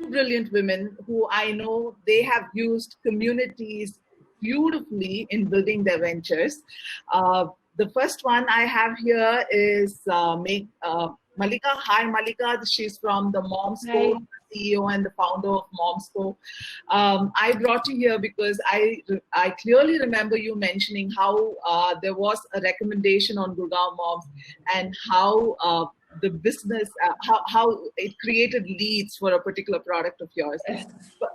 brilliant women who I know they have used communities beautifully in building their ventures. The first one I have here is Malika. Hi, Malika. She's from the Moms Co, CEO and the founder of Moms Co. I brought you here because I clearly remember you mentioning how there was a recommendation on Gurgaon Moms and how the business, how it created leads for a particular product of yours.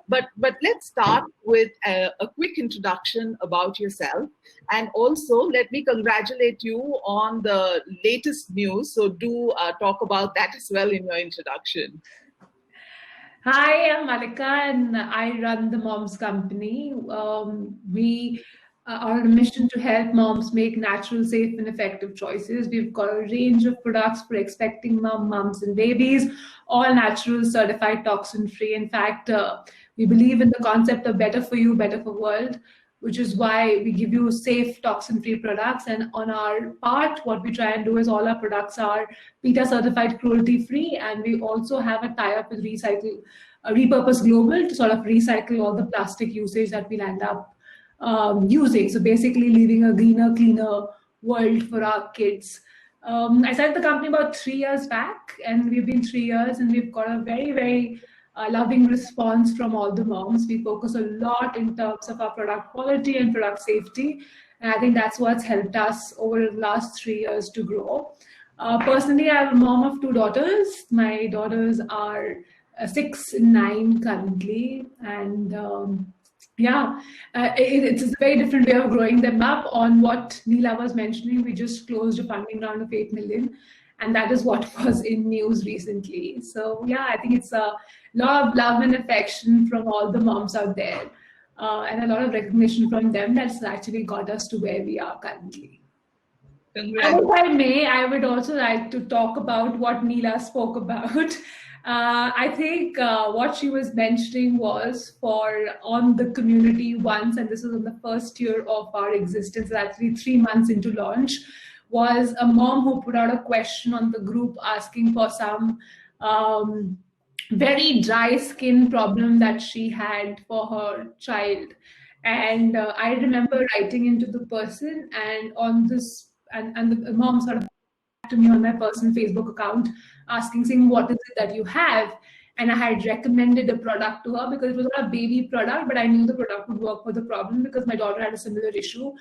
But let's start with a quick introduction about yourself, and also let me congratulate you on the latest news. So do talk about that as well in your introduction. Hi, I'm Malika and I run the Moms Company. We are on a mission to help moms make natural, safe and effective choices. We've got a range of products for expecting moms and babies, all natural, certified, toxin-free. In fact, we believe in the concept of better for you, better for world, which is why we give you safe, toxin-free products. And on our part, what we try and do is all our products are PETA certified, cruelty-free, and we also have a tie-up with Repurpose Global to sort of recycle all the plastic usage that we'll end up using. So basically leaving a greener, cleaner world for our kids. I started the company about 3 years back, and we've been 3 years, and we've got a very, very loving response from all the moms. We focus a lot in terms of our product quality and product safety. And I think that's what's helped us over the last 3 years to grow. Personally, I'm a mom of 2 daughters. My daughters are 6 and 9 currently. And it's a very different way of growing them up. On what Neela was mentioning, we just closed a funding round of 8 million. And that is what was in news recently. So yeah, I think it's a lot of love and affection from all the moms out there, and a lot of recognition from them that's actually got us to where we are currently. And if I may, I would also like to talk about what Neela spoke about. I think what she was mentioning was on the community once, and this is in the first year of our existence, actually 3 months into launch, was a mom who put out a question on the group asking for some very dry skin problem that she had for her child. And I remember writing into the person, and on this, and the mom sort of to me on my personal Facebook account saying, what is it that you have? And I had recommended a product to her because it was not a baby product, but I knew the product would work for the problem because my daughter had a similar issue.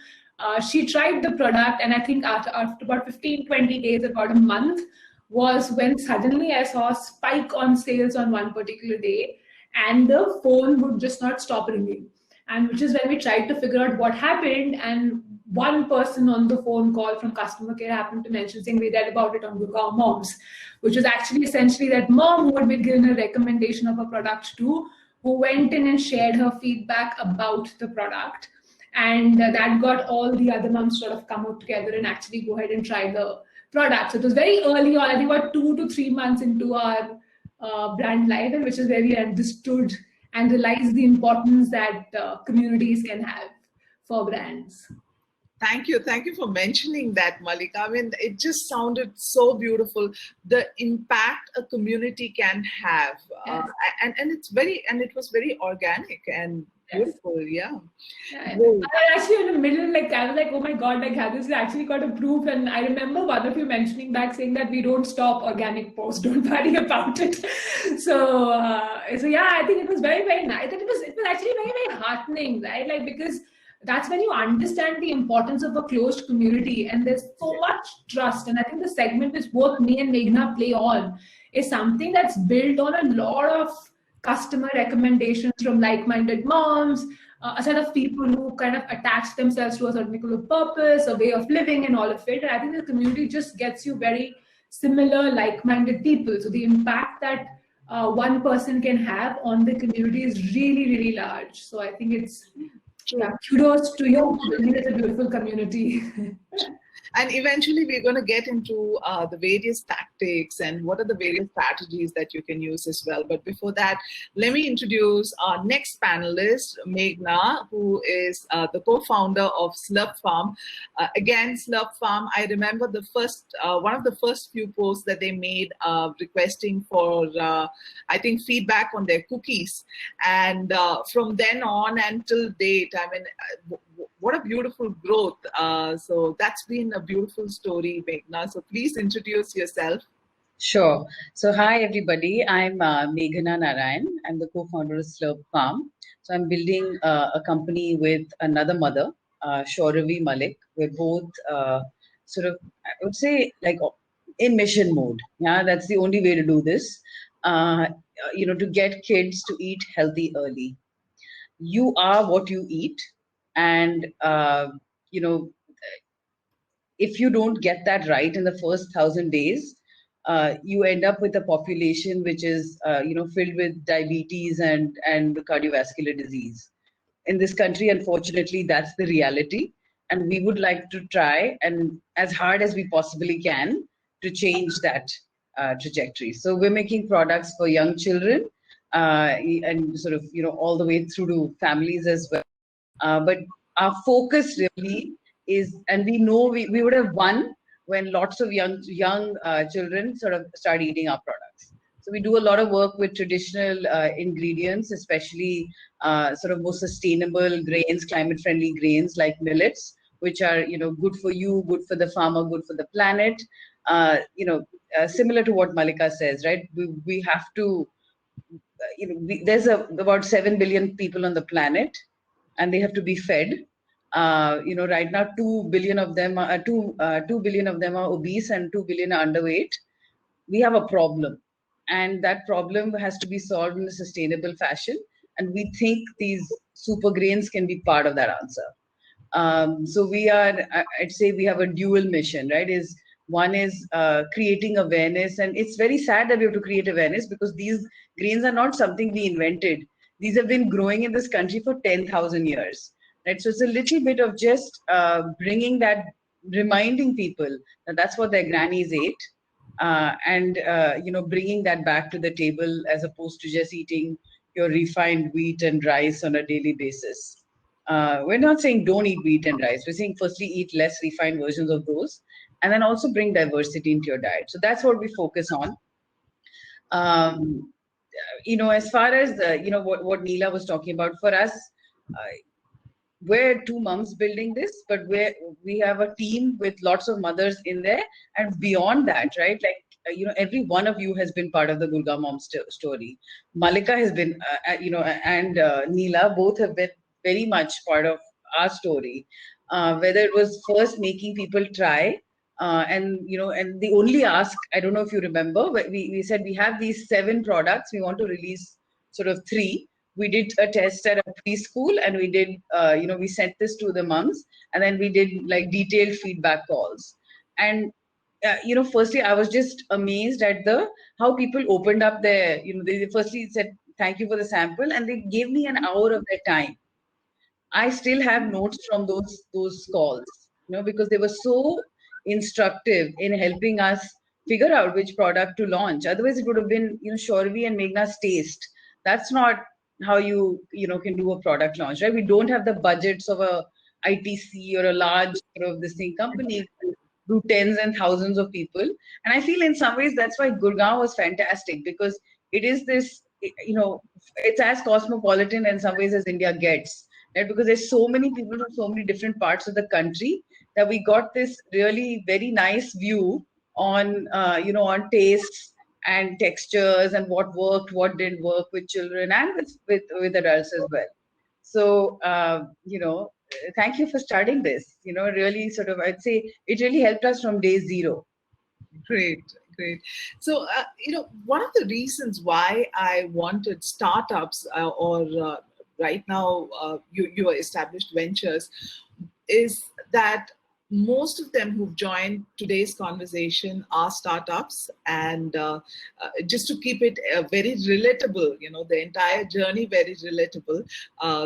She tried the product, and I think after about 15, 20 days, about a month, was when suddenly I saw a spike on sales on one particular day, and the phone would just not stop ringing. And which is when we tried to figure out what happened, and one person on the phone call from customer care happened to mention saying we read about it on Gurgaon Moms, which was actually essentially that mom who had been given a recommendation of a product to, who went in and shared her feedback about the product. And that got all the other moms sort of come out together and actually go ahead and try the product. So it was very early on, I think about 2 to 3 months into our brand life, and which is where we understood and realized the importance that communities can have for brands. Thank you for mentioning that, Malika. I mean, it just sounded so beautiful. The impact a community can have, yes. and it was very organic and beautiful. Yeah. I was actually in the middle, I was like, oh my God, this actually got approved. And I remember one of you mentioning back saying that we don't stop organic posts, don't worry about it. So yeah, I think it was very, very nice. And it was actually very, very heartening, right? Because that's when you understand the importance of a closed community, and there's so much trust. And I think the segment which both me and Meghna play on is something that's built on a lot of customer recommendations from like-minded moms, a set of people who kind of attach themselves to a particular purpose, a way of living and all of it. And I think the community just gets you very similar, like-minded people. So the impact that one person can have on the community is really, really large. So I think it's, kudos to you. I think it's a beautiful community. And eventually we're going to get into the various tactics and what are the various strategies that you can use as well. But before that, let me introduce our next panelist, Meghna, who is the co-founder of Slurp Farm. Again, Slurp Farm, I remember the first, one of the first few posts that they made requesting for, I think, feedback on their cookies. And from then on until date, I mean, what a beautiful growth. So that's been a beautiful story, Meghna. So please introduce yourself. Sure. So hi, everybody. I'm Meghna Narayan. I'm the co-founder of Slurp Farm. So I'm building a company with another mother, Shauravi Malik. We're both sort of, I would say, like in mission mode. Yeah, that's the only way to do this. To get kids to eat healthy early. You are what you eat, and if you don't get that right in the first 1,000 days, you end up with a population which is filled with diabetes and cardiovascular disease. In this country, unfortunately, that's the reality, and we would like to try and as hard as we possibly can to change that trajectory. So we're making products for young children and sort of all the way through to families as well. But our focus really is, and we know we would have won when lots of young children sort of start eating our products. So we do a lot of work with traditional ingredients, especially sort of more sustainable grains, climate-friendly grains like millets, which are good for you, good for the farmer, good for the planet. Similar to what Malika says, right? We have to. There's about 7 billion people on the planet, and they have to be fed. Right now, 2 billion of them are 2 billion of them are obese and 2 billion are underweight. We have a problem, and that problem has to be solved in a sustainable fashion. And we think these super grains can be part of that answer. So I'd say we have a dual mission, right? One is creating awareness, and it's very sad that we have to create awareness because these grains are not something we invented. These have been growing in this country for 10,000 years, right? So it's a little bit of just bringing that, reminding people that that's what their grannies ate, and bringing that back to the table as opposed to just eating your refined wheat and rice on a daily basis. We're not saying don't eat wheat and rice. We're saying firstly eat less refined versions of those, and then also bring diversity into your diet. So that's what we focus on. As far as what Neela was talking about, for us, we're two moms building this, but we have a team with lots of mothers in there, and beyond that, right? Like every one of you has been part of the Gurgaon Mom story. Malika has been, and Neela both have been very much part of our story. Whether it was first making people try, and the only ask, I don't know if you remember, but we said we have these 7 products, we want to release sort of 3. We did a test at a preschool, and we did, we sent this to the moms, and then we did like detailed feedback calls. And firstly, I was just amazed at how people opened up their, they firstly said thank you for the sample, and they gave me an hour of their time. I still have notes from those calls, because they were so instructive in helping us figure out which product to launch. Otherwise, it would have been, Shauravi and Meghna's taste. That's not how you can do a product launch, right? We don't have the budgets of a ITC or a large sort of this thing company to do tens and thousands of people. And I feel in some ways that's why Gurgaon was fantastic, because it is this, it's as cosmopolitan in some ways as India gets. Right? Because there's so many people from so many different parts of the country that we got this really very nice view on, on tastes and textures and what worked, what didn't work with children and with adults as well. So, thank you for starting this. Really sort of, I'd say it really helped us from day 0. Great. So, one of the reasons why I wanted startups right now, your established ventures, is that most of them who've joined today's conversation are startups, and just to keep it very relatable, the entire journey very relatable.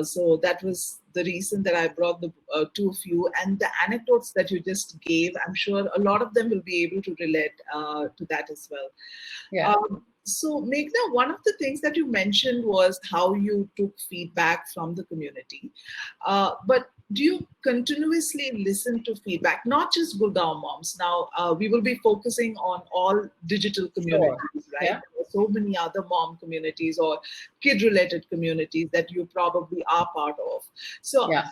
So that was the reason that I brought the two of you, and the anecdotes that you just gave, I'm sure a lot of them will be able to relate to that as well. Yeah. So Meghna, one of the things that you mentioned was how you took feedback from the community. But do you continuously listen to feedback, not just Gurgaon moms? Now, we will be focusing on all digital communities, right? Yeah. There are so many other mom communities or kid-related communities that you probably are part of. So Yeah.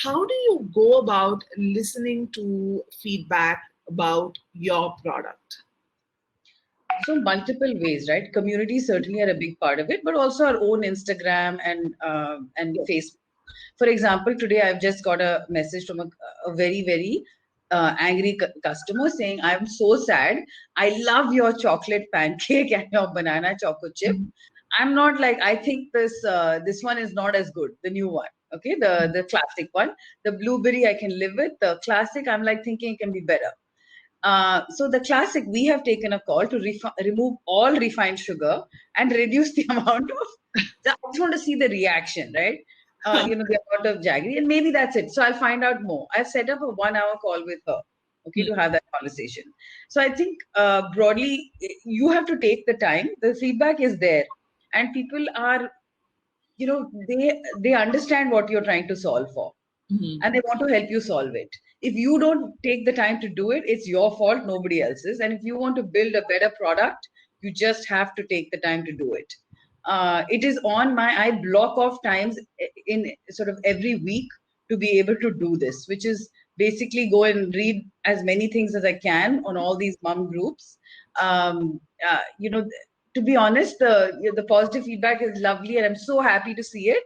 how do you go about listening to feedback about your product? So multiple ways, right? Communities certainly are a big part of it, but also our own Instagram and Facebook. For example, today I've just got a message from a very, very angry customer saying, "I'm so sad. I love your chocolate pancake and your banana choco chip. I'm not like, I think this one is not as good, the new one. Okay, the classic one. The blueberry I can live with. The classic, I'm like thinking it can be better." So the classic, we have taken a call to remove all refined sugar and reduce the amount of. I just want to see the reaction, right? The amount of jaggery, and maybe that's it. So I'll find out more. I've set up a 1 hour call with her, okay, to have that conversation. So I think broadly, you have to take the time. The feedback is there, and people are, they understand what you're trying to solve for. Mm-hmm. And they want to help you solve it. If you don't take the time to do it, it's your fault, nobody else's. And if you want to build a better product, you just have to take the time to do it. It is on I block off times in sort of every week to be able to do this, which is basically go and read as many things as I can on all these mom groups. To be honest, the positive feedback is lovely, and I'm so happy to see it.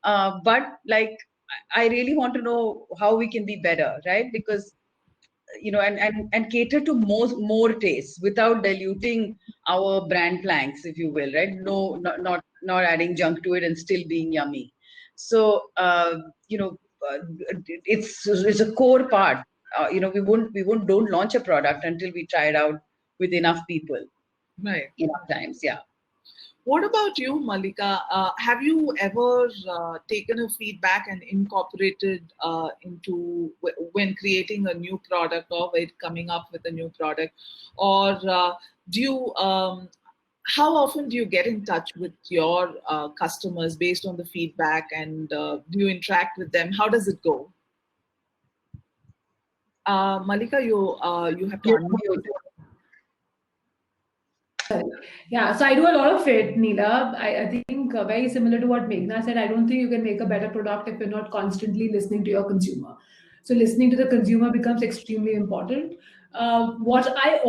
But like, I really want to know how we can be better, right? Because and cater to more tastes without diluting our brand planks, if you will, right? No, not adding junk to it and still being yummy. So it's a core part. We don't launch a product until we try it out with enough people. Right. Enough times, yeah. What about you, Malika? Have you ever taken a feedback and incorporated into when creating a new product or when coming up with a new product? Or do you, how often do you get in touch with your customers based on the feedback, and do you interact with them? How does it go? Malika, you have to unmute. Yeah, so I do a lot of it, Neela. I think very similar to what Meghna said. I don't think you can make a better product if you're not constantly listening to your consumer. So listening to the consumer becomes extremely important. What I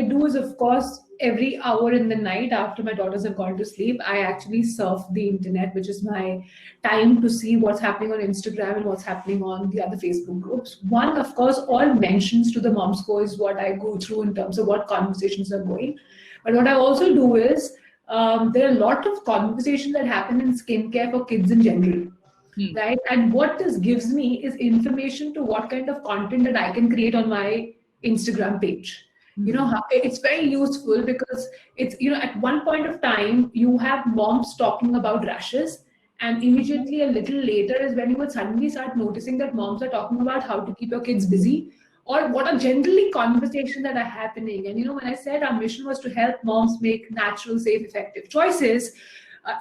do is, of course, every hour in the night after my daughters have gone to sleep, I actually surf the internet, which is my time to see what's happening on Instagram and what's happening on the other Facebook groups. One, of course, all mentions to the mom score is what I go through in terms of what conversations are going. But what I also do is there are a lot of conversations that happen in skincare for kids in general, right? And what this gives me is information to what kind of content that I can create on my Instagram page. It's very useful because it's, at one point of time, you have moms talking about rashes, and immediately a little later is when you would suddenly start noticing that moms are talking about how to keep your kids busy, or what are generally conversations that are happening. And when I said our mission was to help moms make natural, safe, effective choices,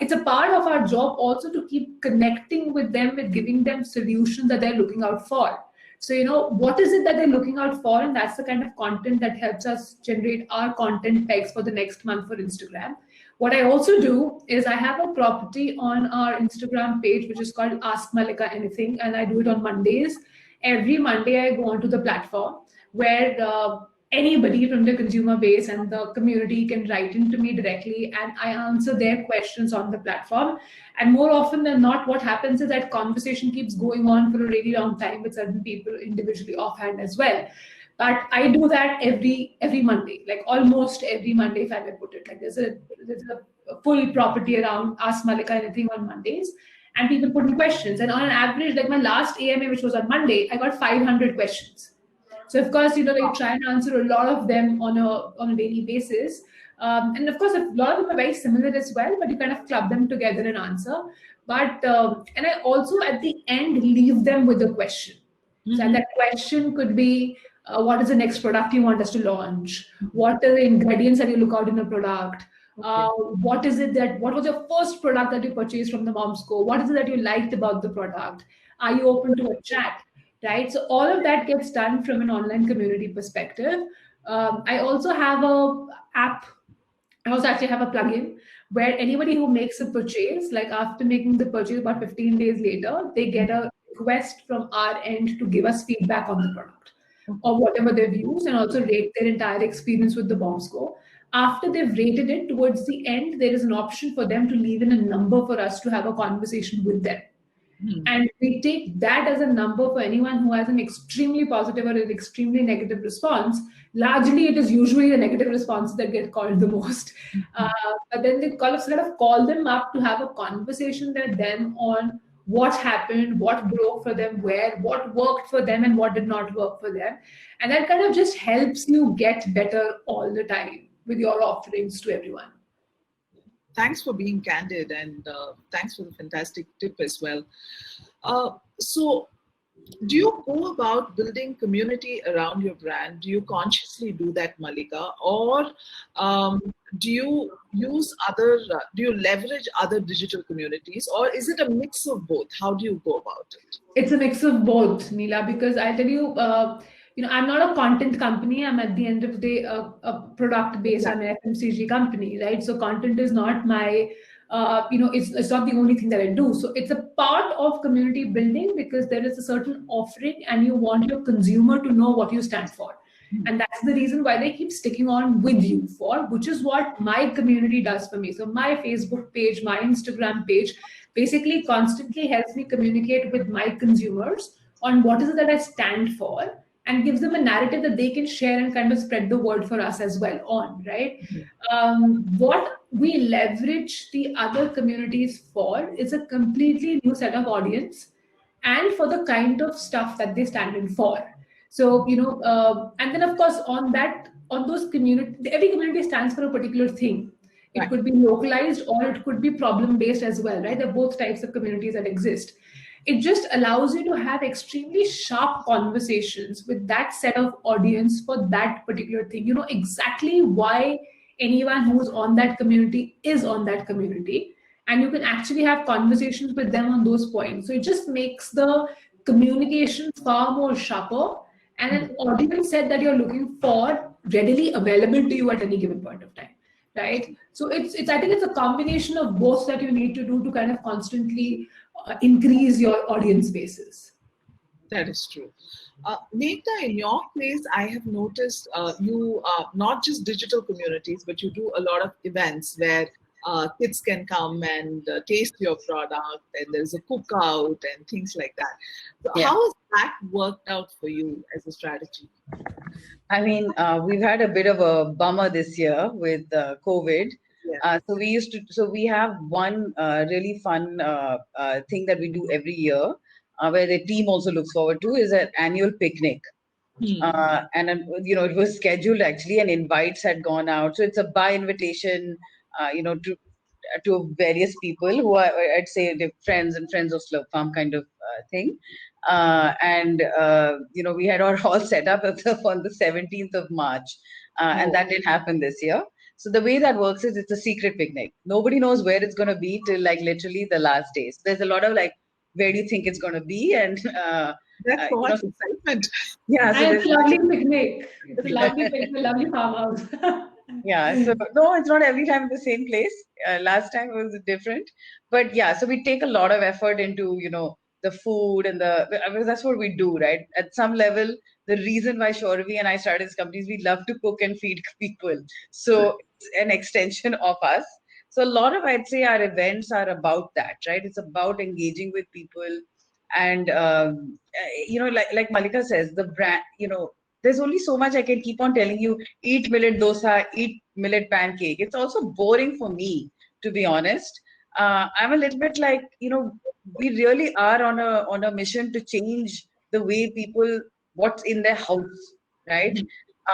it's a part of our job also to keep connecting with them, with giving them solutions that they're looking out for. So what is it that they're looking out for, and that's the kind of content that helps us generate our content pegs for the next month for Instagram. What I also do is I have a property on our Instagram page which is called Ask Malika Anything, and I do it on Mondays. Every Monday, I go onto the platform where anybody from the consumer base and the community can write into me directly, and I answer their questions on the platform. And more often than not, what happens is that conversation keeps going on for a really long time with certain people individually offhand as well. But I do that every Monday, like almost every Monday, if I may put it. Like there's a full property around Ask Malika Anything on Mondays, and people put in questions. And on an average, like my last AMA, which was on Monday, I got 500 questions. So of course, they try and answer a lot of them on a daily basis. And of course, a lot of them are very similar as well, but you kind of club them together and answer. But and I also at the end leave them with a question. So and that question could be, what is the next product you want us to launch? What are the ingredients that you look out in a product? What was your first product that you purchased from the Moms Co? What is it that you liked about the product? Are you open to a chat? Right. So all of that gets done from an online community perspective. I also have a app. I also actually have a plugin where anybody who makes a purchase, like after making the purchase about 15 days later, they get a request from our end to give us feedback on the product or whatever they've used, and also rate their entire experience with the bomb score. After they've rated it, towards the end, there is an option for them to leave in a number for us to have a conversation with them. And we take that as a number for anyone who has an extremely positive or an extremely negative response. Largely, it is usually the negative responses that get called the most. But then they sort of call them up to have a conversation with them on what happened, what broke for them, what worked for them, and what did not work for them. And that kind of just helps you get better all the time with your offerings to everyone. Thanks for being candid, and thanks for the fantastic tip as well. So, do you go about building community around your brand? Do you consciously do that, Malika, or do you leverage other digital communities, or is it a mix of both? How do you go about it? It's a mix of both, Neela, because I tell you, I'm not a content company. I'm at the end of the day a product-based. I'm an FMCG company, right? So content is not my, it's not the only thing that I do. So it's a part of community building because there is a certain offering and you want your consumer to know what you stand for. And that's the reason why they keep sticking on with you for, which is what my community does for me. So my Facebook page, my Instagram page, basically constantly helps me communicate with my consumers on what is it that I stand for, and gives them a narrative that they can share and kind of spread the word for us as well on, right? What we leverage the other communities for is a completely new set of audience and for the kind of stuff that they stand in for. So, and then of course on those community, every community stands for a particular thing. It could be localized or it could be problem-based as well, right? There are both types of communities that exist. It just allows you to have extremely sharp conversations with that set of audience for that particular thing. You know exactly why anyone who's on that community is on that community, and you can actually have conversations with them on those points. So it just makes the communication far more sharper and an audience set that you're looking for readily available to you at any given point of time. Right. So it's I think it's a combination of both that you need to do to kind of constantly increase your audience bases. That is true. Meghna, in your place, I have noticed you not just digital communities, but you do a lot of events where kids can come and taste your product, and there's a cookout and things like that. So how has that worked out for you as a strategy? I mean, we've had a bit of a bummer this year with COVID. So we have one really fun thing that we do every year, where the team also looks forward to, is an annual picnic. And it was scheduled actually, and invites had gone out. So it's a by invitation, to various people who are, I'd say, the friends and friends of Slurp Farm kind of thing. We had our all set up on the 17th of March, and that didn't happen this year. So the way that works is it's a secret picnic. Nobody knows where it's going to be till like literally the last day. So there's a lot of like, where do you think it's going to be? And that's so much excitement. Yeah, so it's a lovely picnic. It's a lovely picnic, a lovely farmhouse. Yeah, so no, it's not every time in the same place. Last time was different, but yeah, so we take a lot of effort into the food and that's what we do, right? At some level, the reason why Shoravi and I started this company is we love to cook and feed people. So it's an extension of us. So a lot of, I'd say, our events are about that, right? It's about engaging with people, and like Malika says, the brand, there's only so much I can keep on telling you, eat millet dosa, eat millet pancake. It's also boring for me, to be honest. I'm a little bit like, we really are on a mission to change the way people, what's in their house, right?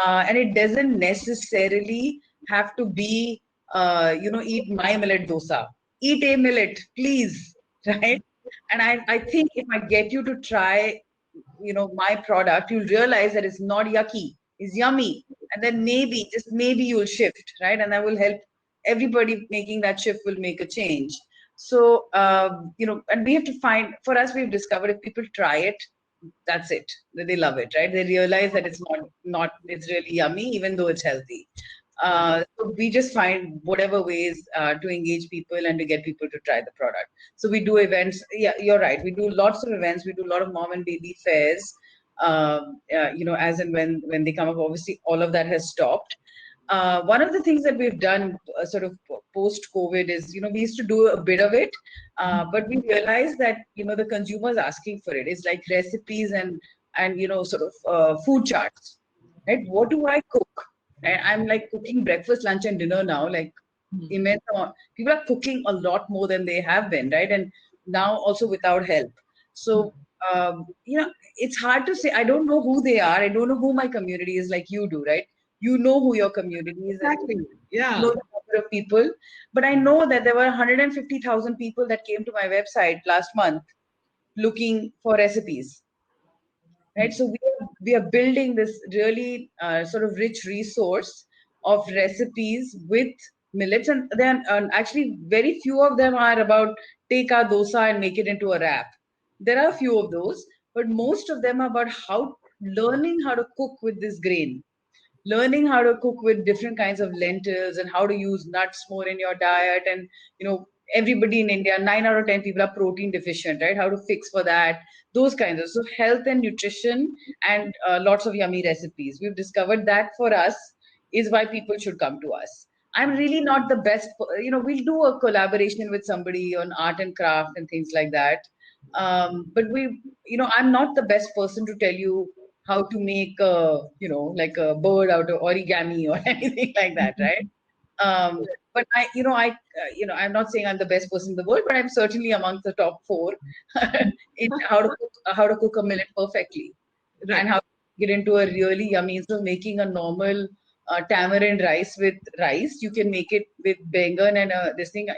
And it doesn't necessarily have to be, eat my millet dosa. Eat a millet, please, right? And I think if I get you to try, my product, you'll realize that it's not yucky, it's yummy. And then maybe, just maybe you'll shift, right? And that will help everybody making that shift will make a change. So, and we have to find, for us, we've discovered if people try it, that's it. They love it, right? They realize that it's not it's really yummy, even though it's healthy. So we just find whatever ways to engage people and to get people to try the product. So we do events. Yeah, you're right. We do lots of events. We do a lot of mom and baby fairs. As and when they come up. Obviously, all of that has stopped. One of the things that we've done sort of post COVID is, we used to do a bit of it, but we realized that, the consumers asking for it. It's like recipes and sort of food charts, right? What do I cook? And I'm like cooking breakfast, lunch, and dinner now, like immense amount. People are cooking a lot more than they have been, right? And now also without help. So, it's hard to say. I don't know who they are. I don't know who my community is, like you do, right? You know who your community is, Exactly. and Yeah. you know the number of people. But I know that there were 150,000 people that came to my website last month looking for recipes, right? So we are building this really sort of rich resource of recipes with millets, and then actually very few of them are about take our dosa and make it into a wrap. There are a few of those, but most of them are about learning how to cook with this grain, learning how to cook with different kinds of lentils and how to use nuts more in your diet. And everybody in India, 9 out of 10 people are protein deficient, right? How to fix for that, those kinds of, so health and nutrition, and lots of yummy recipes. We've discovered that for us is why people should come to us. I'm really not the best, we'll do a collaboration with somebody on art and craft and things like that. But I'm not the best person to tell you how to make like a bird out of origami or anything like that, right? But I'm not saying I'm the best person in the world, but I'm certainly among the top 4 in how to cook a millet perfectly, Right. and how to get into a really yummy. Instead of making a normal tamarind rice with rice, you can make it with bengan and this thing.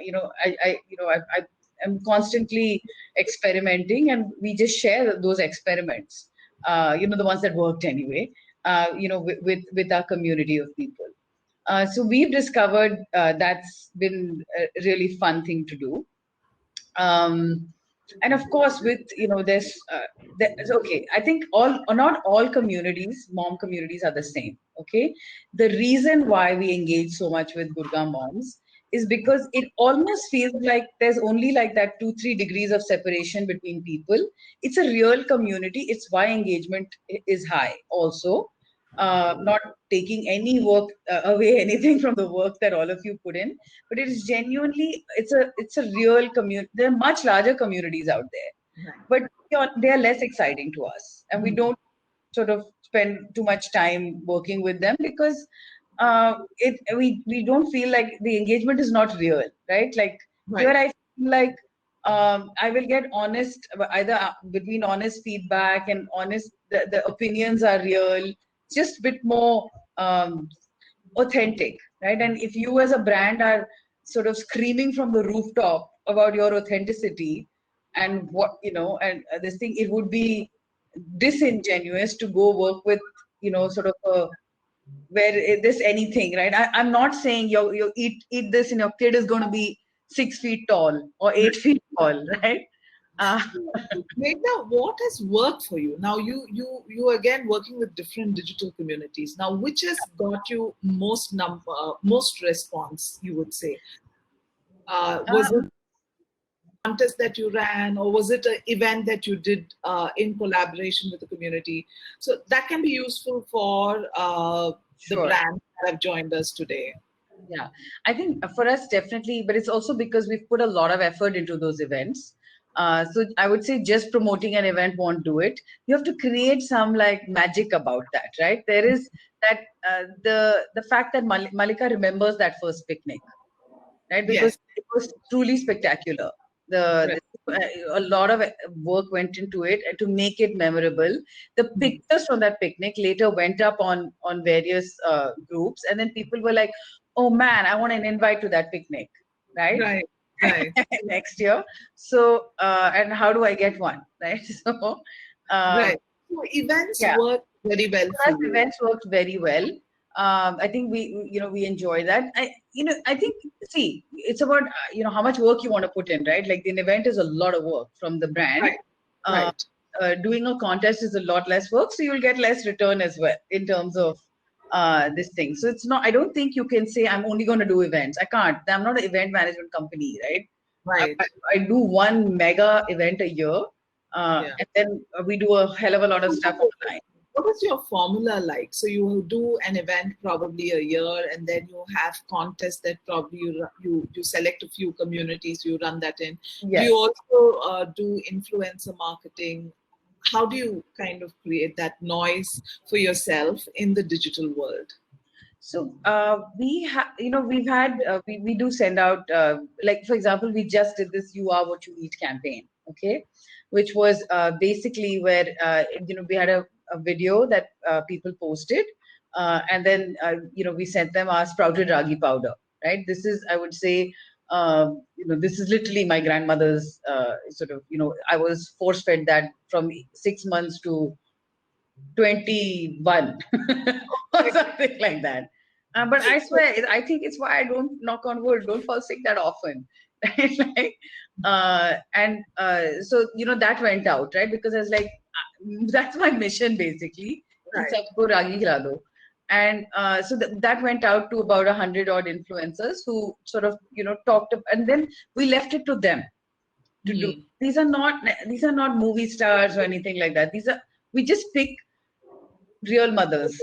I'm constantly experimenting, and we just share those experiments. The ones that worked anyway. With our community of people. So we've discovered that's been a really fun thing to do. And of course, with there's okay. I think not all communities, mom communities, are the same. Okay, the reason why we engage so much with Gurgaon moms is because it almost feels like there's only like that 2-3 degrees of separation between people. It's a real community. It's why engagement is high. Also, not taking any work away anything from the work that all of you put in, but it is genuinely it's a real community. There are much larger communities out there, but they are less exciting to us, and we don't sort of spend too much time working with them because we don't feel like the engagement is not real, right? Like Right. here I feel like I will get honest, either between honest feedback and honest, the opinions are real, just a bit more authentic, right? And if you as a brand are sort of screaming from the rooftop about your authenticity and this thing, it would be disingenuous to go work with sort of where this anything, right? I'm not saying you eat this and your kid is going to be 6 feet tall or 8 feet tall, right? Meghna, what has worked for you? Now you again working with different digital communities. Now, which has got you most response? You would say, was it a contest that you ran, or was it an event that you did in collaboration with the community? So that can be useful for the Sure. brands that have joined us today. Yeah, I think for us, definitely, but it's also because we've put a lot of effort into those events. So I would say just promoting an event won't do it. You have to create some like magic about that, right? There is that the fact that Malika remembers that first picnic, right? Because Yes. it was truly spectacular. A lot of work went into it and to make it memorable. The pictures from that picnic later went up on various groups, and then people were like, "Oh man, I want an invite to that picnic," right? Right. Right. Next year. So, and how do I get one, right? So, Right. So events yeah. work very well For for us, you. events worked very well. I think we enjoy that. I think, see, it's about how much work you want to put in, right? Like an event is a lot of work from the brand. Right. Right. Doing a contest is a lot less work, so you'll get less return as well in terms of this thing. So it's not. I don't think you can say I'm only going to do events. I can't. I'm not an event management company, right? Right. I do one mega event a year, Yeah. and then we do a hell of a lot of stuff online. What is your formula like? So you do an event probably a year, and then you have contests that probably you select a few communities, you run that in. Yes. Do you also do influencer marketing? How do you kind of create that noise for yourself in the digital world? So we do send out like, for example, we just did this "You Are What You Eat" campaign, okay, which was basically where we had a video that people posted, and then we sent them our sprouted ragi powder, right? This is, I would say, this is literally my grandmother's sort of, I was force fed that from 6 months to 21 or something like that. But I swear, I think it's why I don't, knock on wood, don't fall sick that often. Right? Like, so, that went out, right? Because I was like, that's my mission basically. Right. Sabko ragi khila do. And so that went out to about 100 odd influencers who sort of, talked up, and then we left it to them to do. These are not movie stars or anything like that. We just pick real mothers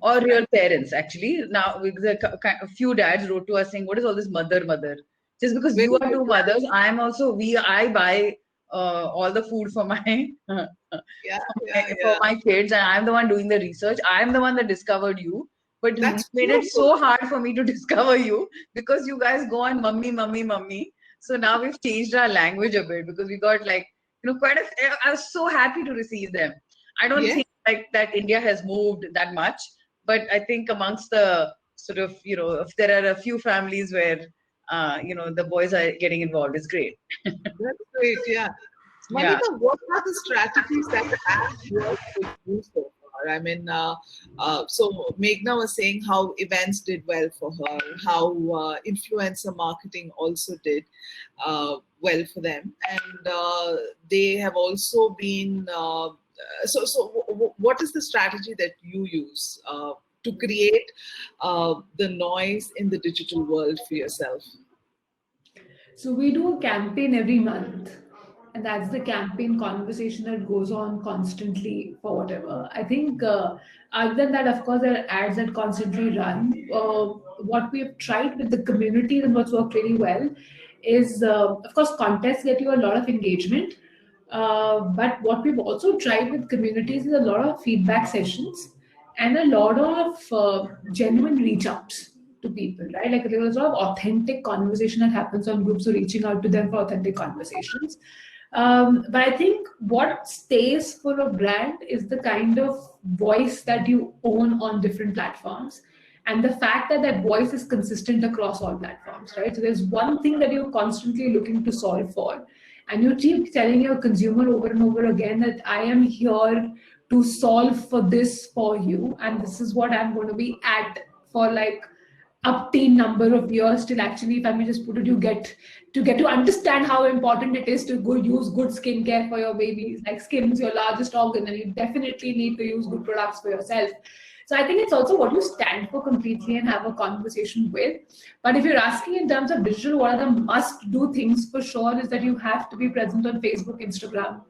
or real parents, actually. Now, a few dads wrote to us saying, "What is all this mother? Just because you are two mothers, I buy all the food for my for my kids, and I'm the one doing the research. I'm the one that discovered you, but you made it so hard for me to discover you because you guys go on mummy, mummy, mummy." So now we've changed our language a bit because we got I was so happy to receive them. I don't think like that India has moved that much, but I think amongst the sort of, if there are a few families where, the boys are getting involved, is great. That's great, yeah. Malika, what are the strategies that have worked for you so far? I mean, so Meghna was saying how events did well for her, how influencer marketing also did well for them. And they have also been, what is the strategy that you use to create the noise in the digital world for yourself? So we do a campaign every month, and that's the campaign conversation that goes on constantly for whatever. I think other than that, of course, there are ads that constantly run. What we have tried with the community and what's worked really well is, of course, contests get you a lot of engagement. But what we've also tried with communities is a lot of feedback sessions and a lot of genuine reach outs to people, right? Like there's a lot of authentic conversation that happens on groups, so reaching out to them for authentic conversations. But I think what stays for a brand is the kind of voice that you own on different platforms. And the fact that that voice is consistent across all platforms, right? So there's one thing that you're constantly looking to solve for. And you keep telling your consumer over and over again that I am here to solve for this for you. And this is what I'm going to be at for like up-teen number of years till actually, if I may just put it, you get to understand how important it is to go use good skincare for your babies. Like skin is your largest organ, and you definitely need to use good products for yourself. So I think it's also what you stand for completely and have a conversation with. But if you're asking in terms of digital, what are the must-do things for sure is that you have to be present on Facebook, Instagram.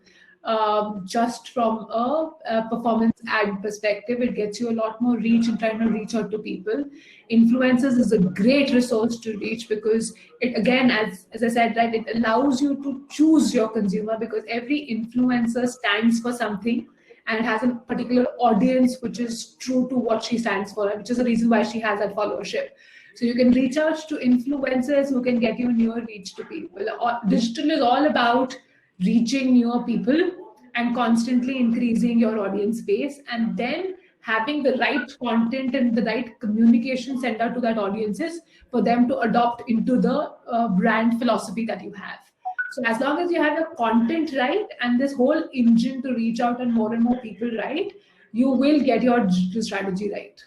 Just from a performance ad perspective, it gets you a lot more reach in trying to reach out to people. Influencers is a great resource to reach because it, again, as I said, right, it allows you to choose your consumer because every influencer stands for something and it has a particular audience which is true to what she stands for, which is the reason why she has that followership. So you can reach out to influencers who can get you newer reach to people. Digital is all about reaching newer people and constantly increasing your audience base, and then having the right content and the right communication sent out to that audiences for them to adopt into the brand philosophy that you have. So as long as you have the content right and this whole engine to reach out and more people right, you will get your digital strategy right.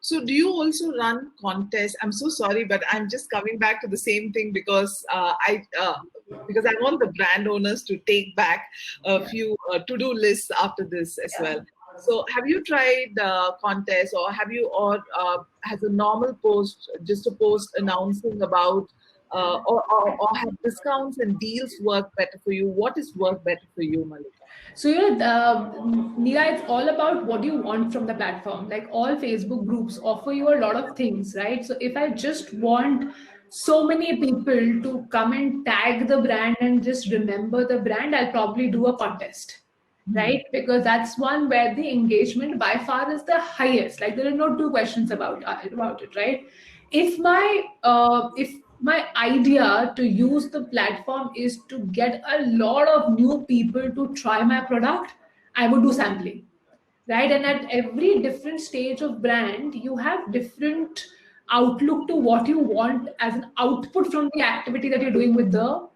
So do you also run contests? I'm so sorry, but I'm just coming back to the same thing because because I want the brand owners to take back a few to-do lists after this as well. So have you tried contests, or have you, or has a normal post, just a post announcing about or have discounts and deals work better for you? What is work better for you, Malika? So, Neera, it's all about what you want from the platform. Like all Facebook groups offer you a lot of things, right? So if I just want so many people to come and tag the brand and just remember the brand, I'll probably do a contest, right? Because that's one where the engagement by far is the highest. Like there are no two questions about it, right? If my idea to use the platform is to get a lot of new people to try my product, I would do sampling, right? And at every different stage of brand, you have different outlook to what you want as an output from the activity that you're doing with the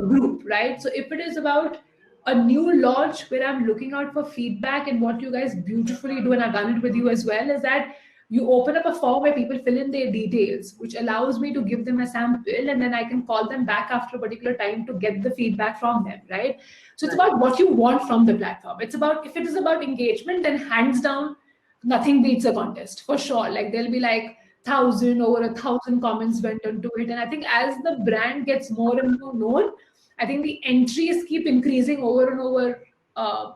group, right? So if it is about a new launch where I'm looking out for feedback, and what you guys beautifully do, and I've done it with you as well, is that you open up a form where people fill in their details, which allows me to give them a sample, and then I can call them back after a particular time to get the feedback from them, right? So it's about what you want from the platform. It's about, if it is about engagement, then hands down, nothing beats a contest for sure. Like there'll be like over 1,000 comments went into it. And I think as the brand gets more and more known, I think the entries keep increasing over and over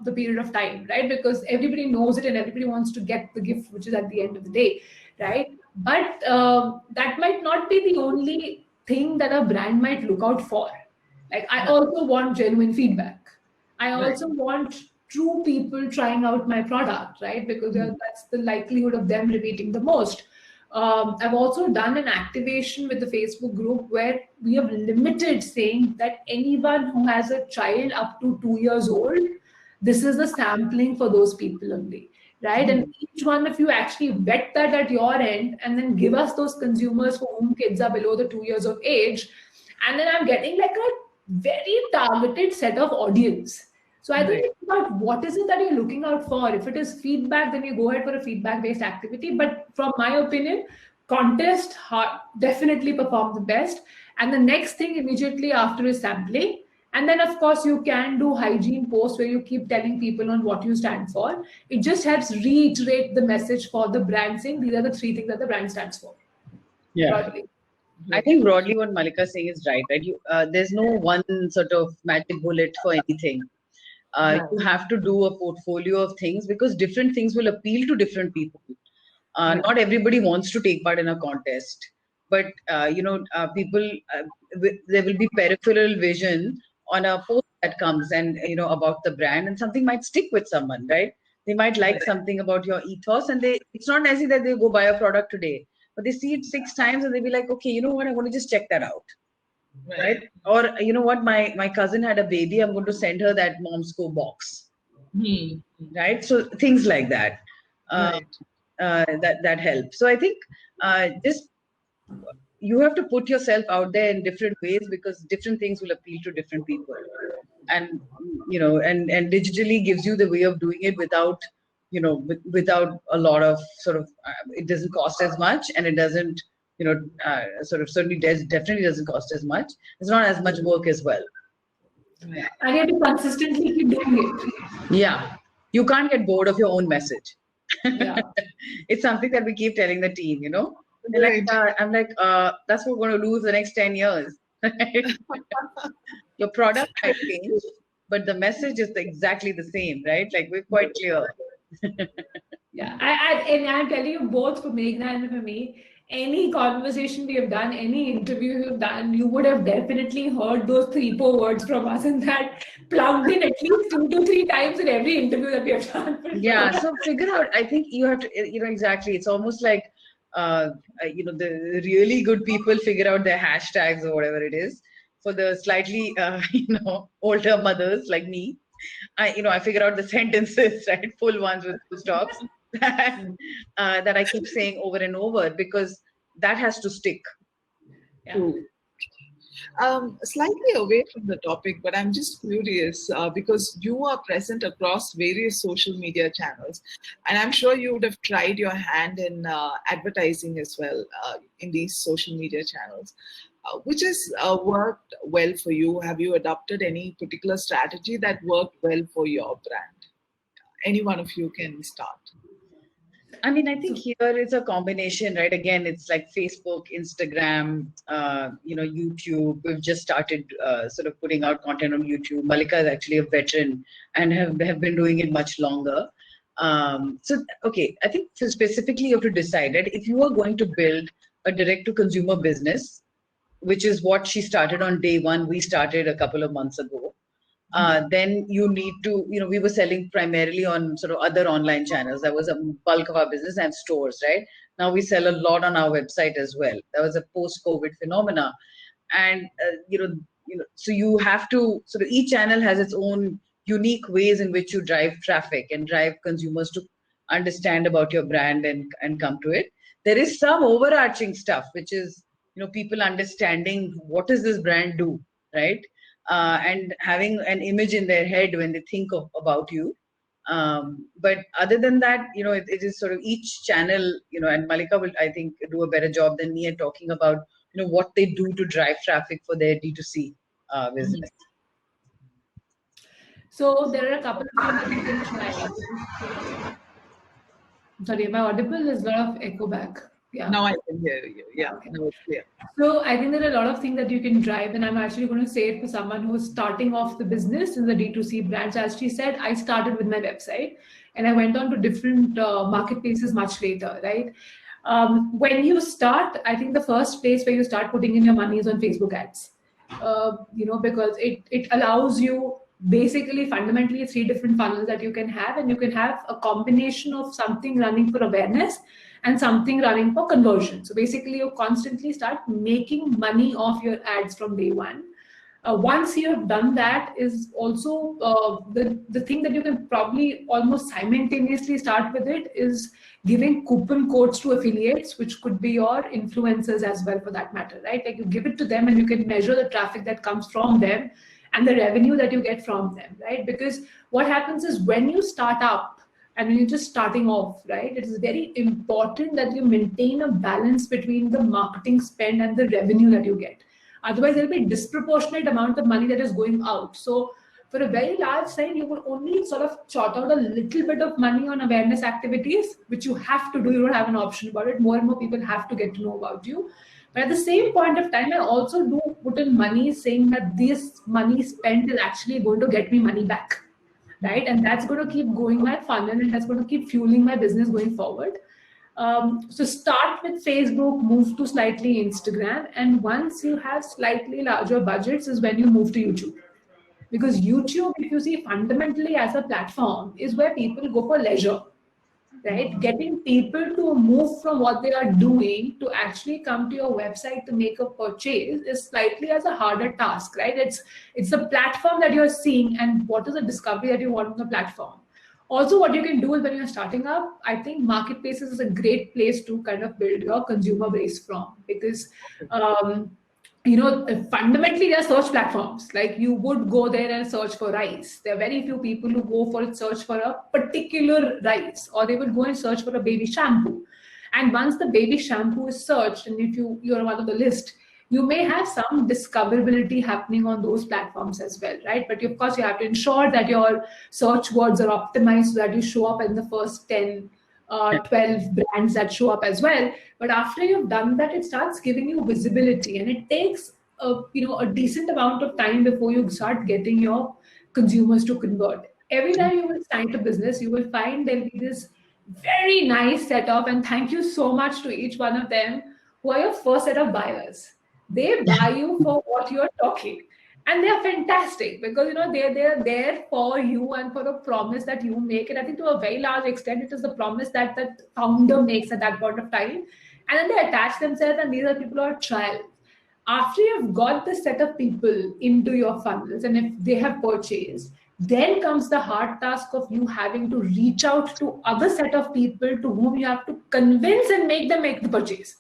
the period of time, right? Because everybody knows it and everybody wants to get the gift, which is at the end of the day, right? But that might not be the only thing that a brand might look out for. Like I also want genuine feedback. I also want true people trying out my product, right? Because that's the likelihood of them repeating the most. I've also done an activation with the Facebook group where we have limited, saying that anyone who has a child up to 2 years old, this is the sampling for those people only, right? And each one of you actually vet that at your end and then give us those consumers for whom kids are below the 2 years of age. And then I'm getting like a very targeted set of audience. So I think it's about what is it that you're looking out for. If it is feedback, then you go ahead for a feedback-based activity. But from my opinion, contest definitely perform the best. And the next thing immediately after is sampling. And then, of course, you can do hygiene posts where you keep telling people on what you stand for. It just helps reiterate the message for the brand, saying these are the 3 things that the brand stands for. Yeah. Broadly. I think broadly what Malika is saying is right? There's no one sort of magic bullet for anything. You have to do a portfolio of things because different things will appeal to different people. Not everybody wants to take part in a contest, but people, there will be peripheral vision on a post that comes and about the brand, and something might stick with someone, right? They might like something about your ethos, and it's not necessary that they go buy a product today, but they see it 6 times and they'll be like, okay, you know what, I want to just check that out. Right? Or you know what, my cousin had a baby, I'm going to send her that Mom's Co box. Right? So things like that. That help. So I think just you have to put yourself out there in different ways because different things will appeal to different people. And and digitally gives you the way of doing it without without a lot of sort of it doesn't cost as much, and it doesn't definitely doesn't cost as much. It's not as much work as well. And you have to consistently keep doing it. Yeah. You can't get bored of your own message. Yeah. It's something that we keep telling the team, I'm like, that's what we're going to do for the next 10 years. Your product might change, but the message is exactly the same, right? Like we're quite clear. Yeah, and I'm telling you, both for Meghna and for me, any conversation we have done, any interview we've done, you would have definitely heard those 3-4 words from us, and that plugged in at least 2 to 3 times in every interview that we have done. Yeah, so figure out, I think you have to, exactly. It's almost like The really good people figure out their hashtags or whatever it is. For the slightly, older mothers like me, I figure out the sentences, right? Full ones with full stops that I keep saying over and over because that has to stick. True. Slightly away from the topic, but I'm just curious because you are present across various social media channels, and I'm sure you would have tried your hand in advertising as well in these social media channels. Which has worked well for you? Have you adopted any particular strategy that worked well for your brand? Any one of you can start. I mean, I think here it's a combination, right? Again, it's like Facebook, Instagram, YouTube. We've just started sort of putting out content on YouTube. Malika is actually a veteran and have been doing it much longer. Okay, I think specifically you have to decide that if you are going to build a direct-to-consumer business, which is what she started on day one, we started a couple of months ago. Then you need to, we were selling primarily on sort of other online channels. That was a bulk of our business and stores, right? Now we sell a lot on our website as well. That was a post-COVID phenomena. And, so you have to sort of, each channel has its own unique ways in which you drive traffic and drive consumers to understand about your brand and come to it. There is some overarching stuff, which is, people understanding what does this brand do, right? And having an image in their head when they think about you. But other than that, it is sort of each channel, and Malika will, I think, do a better job than me at talking about, what they do to drive traffic for their D2C business. So there are a couple of things that you can try. Sorry, am I audible? There's a lot of echo back. Yeah. Now I can hear you. Yeah, okay. Now it's clear. So I think there are a lot of things that you can drive, and I'm actually going to say it for someone who's starting off the business in the D2C brands. As she said, I started with my website, and I went on to different marketplaces much later, right? When you start, I think the first place where you start putting in your money is on Facebook ads, because it allows you basically fundamentally 3 different funnels that you can have, and you can have a combination of something running for awareness and something running for conversion. So basically you constantly start making money off your ads from day one. Once you have done that is also the thing that you can probably almost simultaneously start with it is giving coupon codes to affiliates, which could be your influencers as well for that matter, right? Like you give it to them and you can measure the traffic that comes from them and the revenue that you get from them, right? Because what happens is when you start up and when you're just starting off, right, it is very important that you maintain a balance between the marketing spend and the revenue that you get. Otherwise, there'll be a disproportionate amount of money that is going out. So for a very large site, you will only sort of chart out a little bit of money on awareness activities, which you have to do. You don't have an option about it. More and more people have to get to know about you. But at the same point of time, I also do put in money saying that this money spent is actually going to get me money back, right? And that's going to keep going my funnel and that's going to keep fueling my business going forward. So start with Facebook, move to slightly Instagram. And once you have slightly larger budgets is when you move to YouTube. Because YouTube, if you see fundamentally as a platform, is where people go for leisure, right? Getting people to move from what they are doing to actually come to your website to make a purchase is slightly as a harder task, right? It's the platform that you're seeing and what is the discovery that you want on the platform. Also, what you can do is when you're starting up, I think marketplaces is a great place to kind of build your consumer base from because, fundamentally they're search platforms. Like you would go there and search for rice. There are very few people who go for search for a particular rice, or they would go and search for a baby shampoo. And once the baby shampoo is searched, and if you're one of the list, you may have some discoverability happening on those platforms as well, right? But of course, you have to ensure that your search words are optimized so that you show up in the first 10, 12 brands that show up as well. But after you've done that, it starts giving you visibility, and it takes a decent amount of time before you start getting your consumers to convert. Every time you will start a business, you will find there'll be this very nice setup, and thank you so much to each one of them who are your first set of buyers. They buy you for what you're talking, and they're fantastic because they're there for you and for a promise that you make. And I think to a very large extent, it is the promise that the founder makes at that point of time. And then they attach themselves, and these are people who are trial. After you've got the set of people into your funnels, and if they have purchased, then comes the hard task of you having to reach out to other set of people to whom you have to convince and make them make the purchase,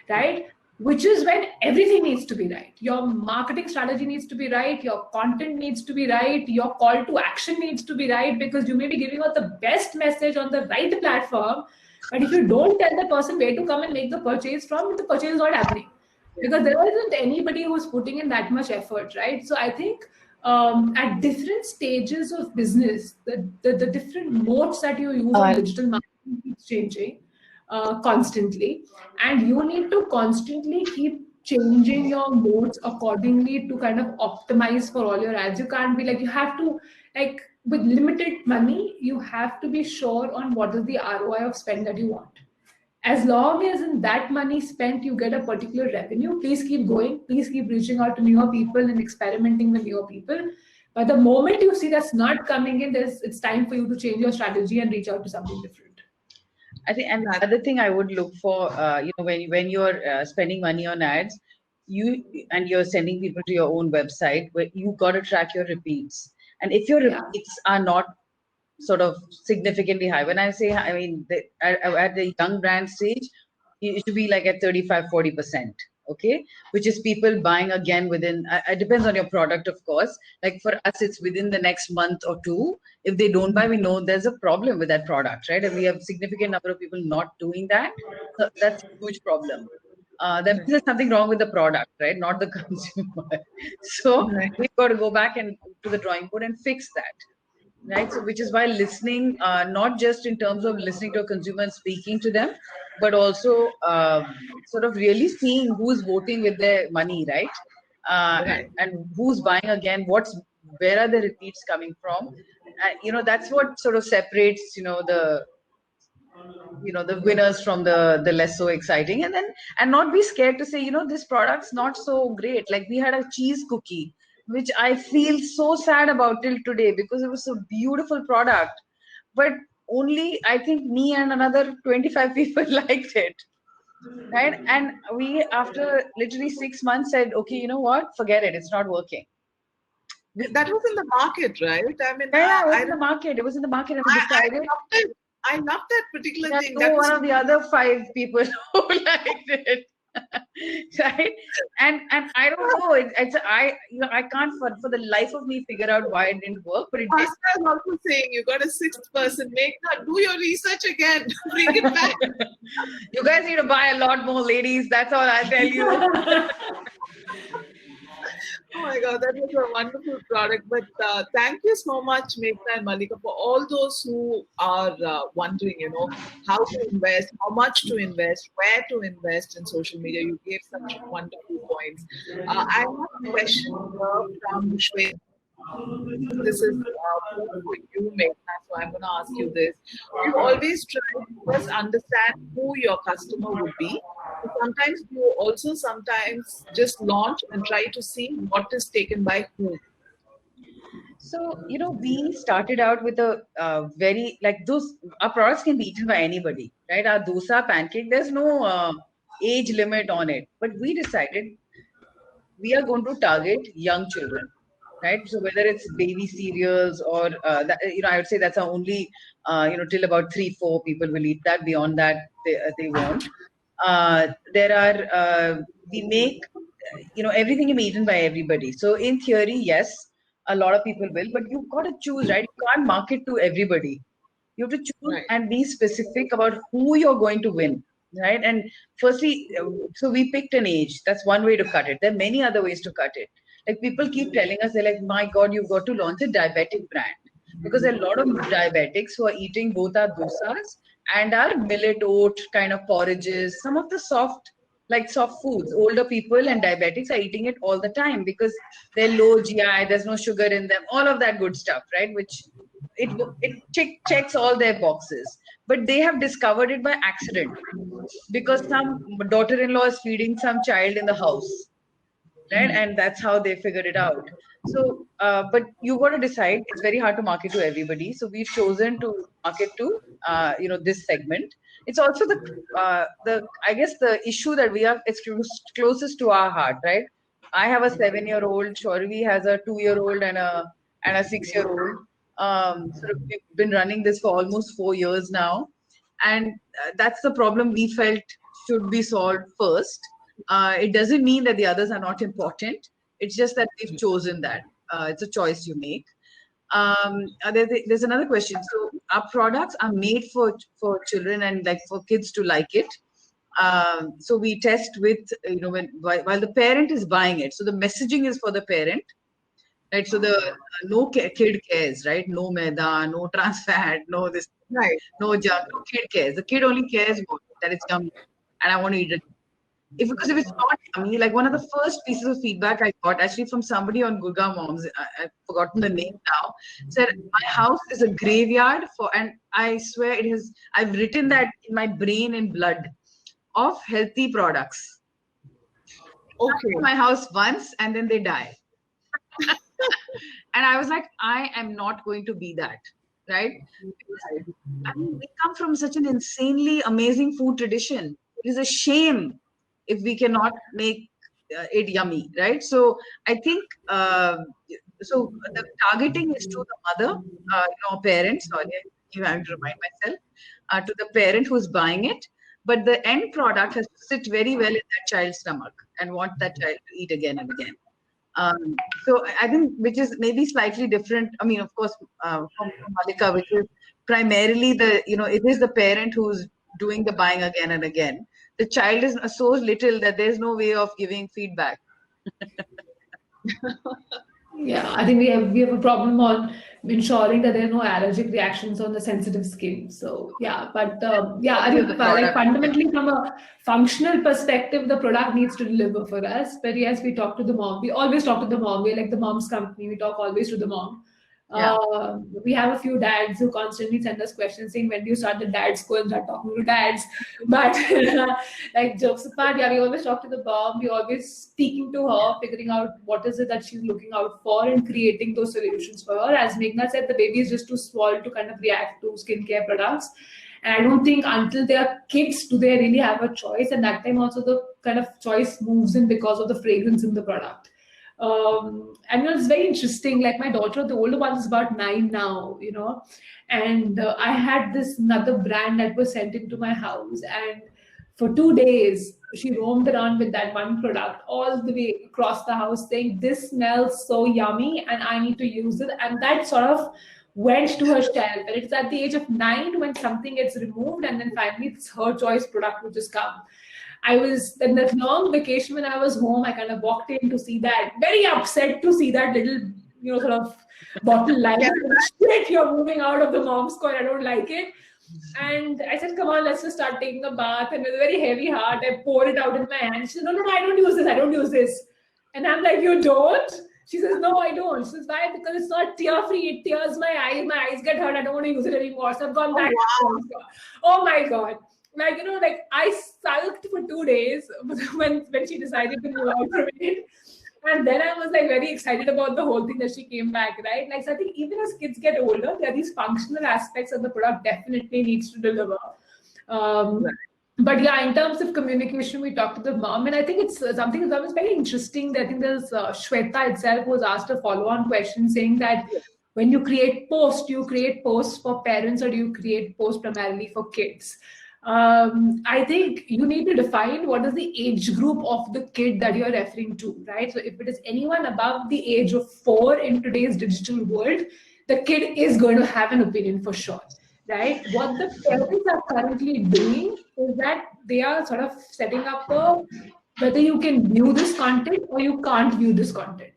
right? Which is when everything needs to be right. Your marketing strategy needs to be right, your content needs to be right, your call to action needs to be right, because you may be giving out the best message on the right platform, but if you don't tell the person where to come and make the purchase from, the purchase is not happening, because there isn't anybody who's putting in that much effort, right? So I think at different stages of business, the different modes that you use on digital marketing keeps changing constantly, and you need to constantly keep changing your modes accordingly to kind of optimize for all your ads. You can't be like, you have to, like, with limited money, you have to be sure on what is the ROI of spend that you want. As long as in that money spent you get a particular revenue, please keep going, please keep reaching out to newer people and experimenting with newer people. But the moment you see that's not coming in, it's time for you to change your strategy and reach out to something different. I think, and the other thing I would look for, when you're spending money on ads, you're sending people to your own website, where you got to track your repeats. And if your repeats are not sort of significantly high, when I say, I mean, at the young brand stage, it should be like at 35-40%. Okay, which is people buying again within, it depends on your product, of course. Like for us, it's within the next month or two. If they don't buy, we know there's a problem with that product, right? And we have significant number of people not doing that. So that's a huge problem. That means there's something wrong with the product, right? Not the consumer. So we've got to go back and to the drawing board and fix that. Right. So, which is why listening, not just in terms of listening to a consumer and speaking to them, but also sort of really seeing who's voting with their money, right? And who's buying again, where are the repeats coming from? That's what sort of separates, the winners from the less so exciting, and not be scared to say, this product's not so great. Like we had a cheese cookie, which I feel so sad about till today, because it was a beautiful product, but only I think me and another 25 people liked it, right? And we, after literally 6 months, said, okay, you know what, forget it, it's not working. That was in the market, right? I mean, it was in the market. It was in the market, and we decided. I loved that particular thing. That was one of the other 5 people who liked it. Right? And I don't know. I can't for the life of me figure out why it didn't work. But it did. I was also saying, you got a 6th person. Do your research again. Bring it back. You guys need to buy a lot more, ladies. That's all I'll tell you. Oh my God, that was a wonderful product. But thank you so much, Meghna and Malika, for all those who are wondering, how to invest, how much to invest, where to invest in social media. You gave such wonderful points. I have a question from Shweta. This is for you, Meghna, so I'm going to ask you this. You always try to first understand who your customer would be. Sometimes you also just launch and try to see what is taken by whom. So, we started out with a very, our products can be eaten by anybody, right? Our dosa pancake, there's no age limit on it. But we decided we are going to target young children. Right, so whether it's baby cereals or I would say that's our only till about 3-4 people will eat that. Beyond that, they won't. We make everything can be eaten by everybody. So in theory, yes, a lot of people will, but you've got to choose, right? You can't market to everybody. You have to choose and be specific about who you're going to win, right? And firstly, so we picked an age. That's one way to cut it. There are many other ways to cut it. Like people keep telling us, they're like, my God, you've got to launch a diabetic brand, because there are a lot of diabetics who are eating both our dosas and our millet oat kind of porridges, some of the soft foods. Older people and diabetics are eating it all the time because they're low GI, there's no sugar in them, all of that good stuff, right? Which it checks all their boxes. But they have discovered it by accident because some daughter-in-law is feeding some child in the house. right? And that's how they figured it out. So, but you got to decide. It's very hard to market to everybody. So we've chosen to market to, this segment. It's also the I guess the issue that we have is closest to our heart, right? I have a 7-year-old. Shorvi has a 2-year-old and a 6-year-old. So we've been running this for almost 4 years now, and that's the problem we felt should be solved first. It doesn't mean that the others are not important. It's just that we've chosen that. It's a choice you make. There's another question. So our products are made for children and like for kids to like it. So we test with while the parent is buying it. So the messaging is for the parent, right? So the no kid cares, right? No maida, no trans fat, no this, Right. no junk. No kid cares. The kid only cares that it's yummy, and I want to eat it. Because if it's not yummy, like one of the first pieces of feedback I got actually from somebody on Gurgaon Moms, I've forgotten the name now, said my house is a graveyard and I swear it is. I've written that in my brain and blood of healthy products. Okay. My house once and then they die. And I was like, I am not going to be that, right? I mean, we come from such an insanely amazing food tradition. It is a shame if we cannot make it yummy, right? So I think so. The targeting is to the mother, parents. Sorry, I have to remind myself to the parent who's buying it. But the end product has to sit very well in that child's stomach and want that child to eat again and again. So I think which is maybe slightly different. I mean, of course, from Malika, which is primarily it is the parent who's doing the buying again and again. The child is so little that there's no way of giving feedback. Yeah, I think we have a problem on ensuring that there are no allergic reactions on the sensitive skin. So yeah, but I think like fundamentally from a functional perspective, the product needs to deliver for us. But yes, we talk to the mom. We always talk to the mom. We're like the mom's company. We talk always to the mom. Yeah. We have a few dads who constantly send us questions saying, when do you start the dad school and start talking to dads? But like jokes apart, yeah, we always talk to the mom. We always speaking to her, figuring out what is it that she's looking out for and creating those solutions for her. As Meghna said, the baby is just too small to kind of react to skincare products. And I don't think until they are kids do they really have a choice. And that time also the kind of choice moves in because of the fragrance in the product. And it's very interesting. Like my daughter, the older one is about 9 now, and I had this another brand that was sent into my house, and for 2 days she roamed around with that one product all the way across the house saying, this smells so yummy and I need to use it. And that sort of went to her shelf, and it's at the age of 9 when something gets removed, and then finally it's her choice product which has come. I was in that long vacation when I was home, I kind of walked in to see that, very upset to see that little, sort of bottle line. Shit, you're moving out of the mom's coin. I don't like it. And I said, come on, let's just start taking a bath. And with a very heavy heart, I poured it out in my hand. She said, no, I don't use this. I don't use this. And I'm like, you don't? She says, no, I don't. She says, why? Because it's not tear-free. It tears my eyes. My eyes get hurt. I don't want to use it anymore. So I've gone back. Oh my God. Like, I sulked for 2 days when she decided to move out from it. And then I was like very excited about the whole thing that she came back, right? Like, so I think even as kids get older, there are these functional aspects of the product definitely needs to deliver. But yeah, in terms of communication, we talked to the mom, and I think it's something that was very interesting. I think there's Shweta itself was asked a follow-on question saying that when you create posts, do you create posts for parents or do you create posts primarily for kids? I think you need to define what is the age group of the kid that you're referring to, right? So if it is anyone above the age of 4 in today's digital world, the kid is going to have an opinion for sure, right? What the parents are currently doing is that they are sort of setting up whether you can view this content or you can't view this content.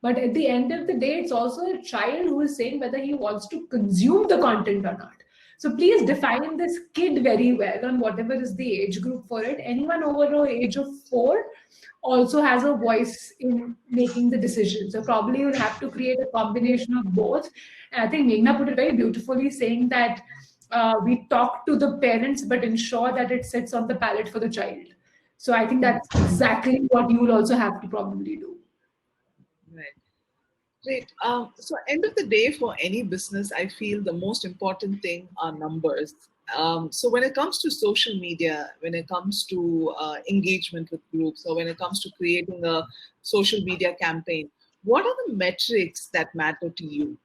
But at the end of the day, it's also a child who is saying whether he wants to consume the content or not. So please define this kid very well on whatever is the age group for it. Anyone over the age of 4 also has a voice in making the decision. So probably you'll have to create a combination of both. And I think Meghna put it very beautifully saying that we talk to the parents, but ensure that it sits on the palate for the child. So I think that's exactly what you will also have to probably do. Great. So, end of the day, for any business, I feel the most important thing are numbers. So, when it comes to social media, when it comes to engagement with groups, or when it comes to creating a social media campaign, what are the metrics that matter to you?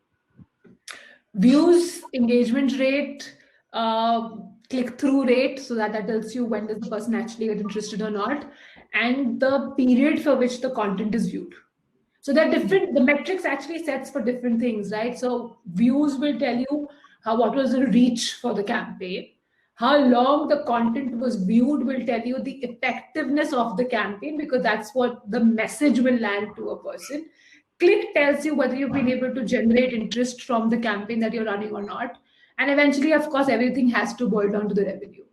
Views, engagement rate, click-through rate, so that tells you when does the person actually get interested or not, and the period for which the content is viewed. So they're different. The metrics actually sets for different things, right? So views will tell you what was the reach for the campaign. How long the content was viewed will tell you the effectiveness of the campaign, because that's what the message will land to a person. Click tells you whether you've been able to generate interest from the campaign that you're running or not. And eventually, of course, everything has to boil down to the revenue.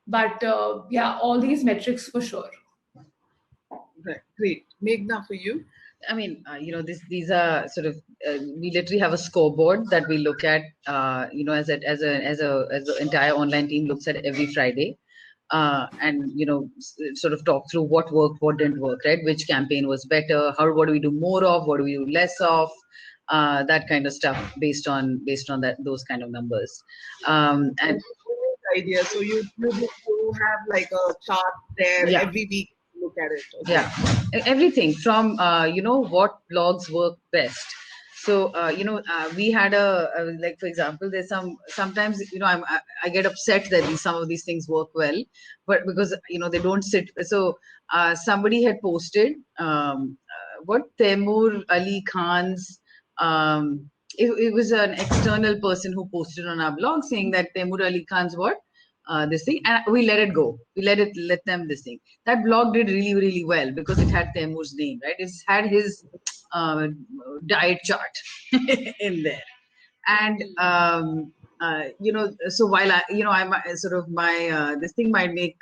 But yeah, all these metrics for sure. Right. Great. Meghna, for you? I mean, these are sort of we literally have a scoreboard that we look at, as the entire online team looks at every Friday, and sort of talk through what worked, what didn't work, right? Which campaign was better? What do we do more of? What do we do less of? That kind of stuff based on those kind of numbers, and Idea. So you have like a chart there yeah. every week. Look at it. Okay. Yeah, everything from what blogs work best. So we had like, for example, there's sometimes I get upset that some of these things work well, but because they don't sit. So somebody had posted what Taimur Ali Khan's it was an external person who posted on our blog saying that Taimur Ali Khan's what this thing, and we let it go. We let them this thing. That blog did really, really well because it had Taimur's name, right? It's had his diet chart in there, and so while I'm sort of my this thing might make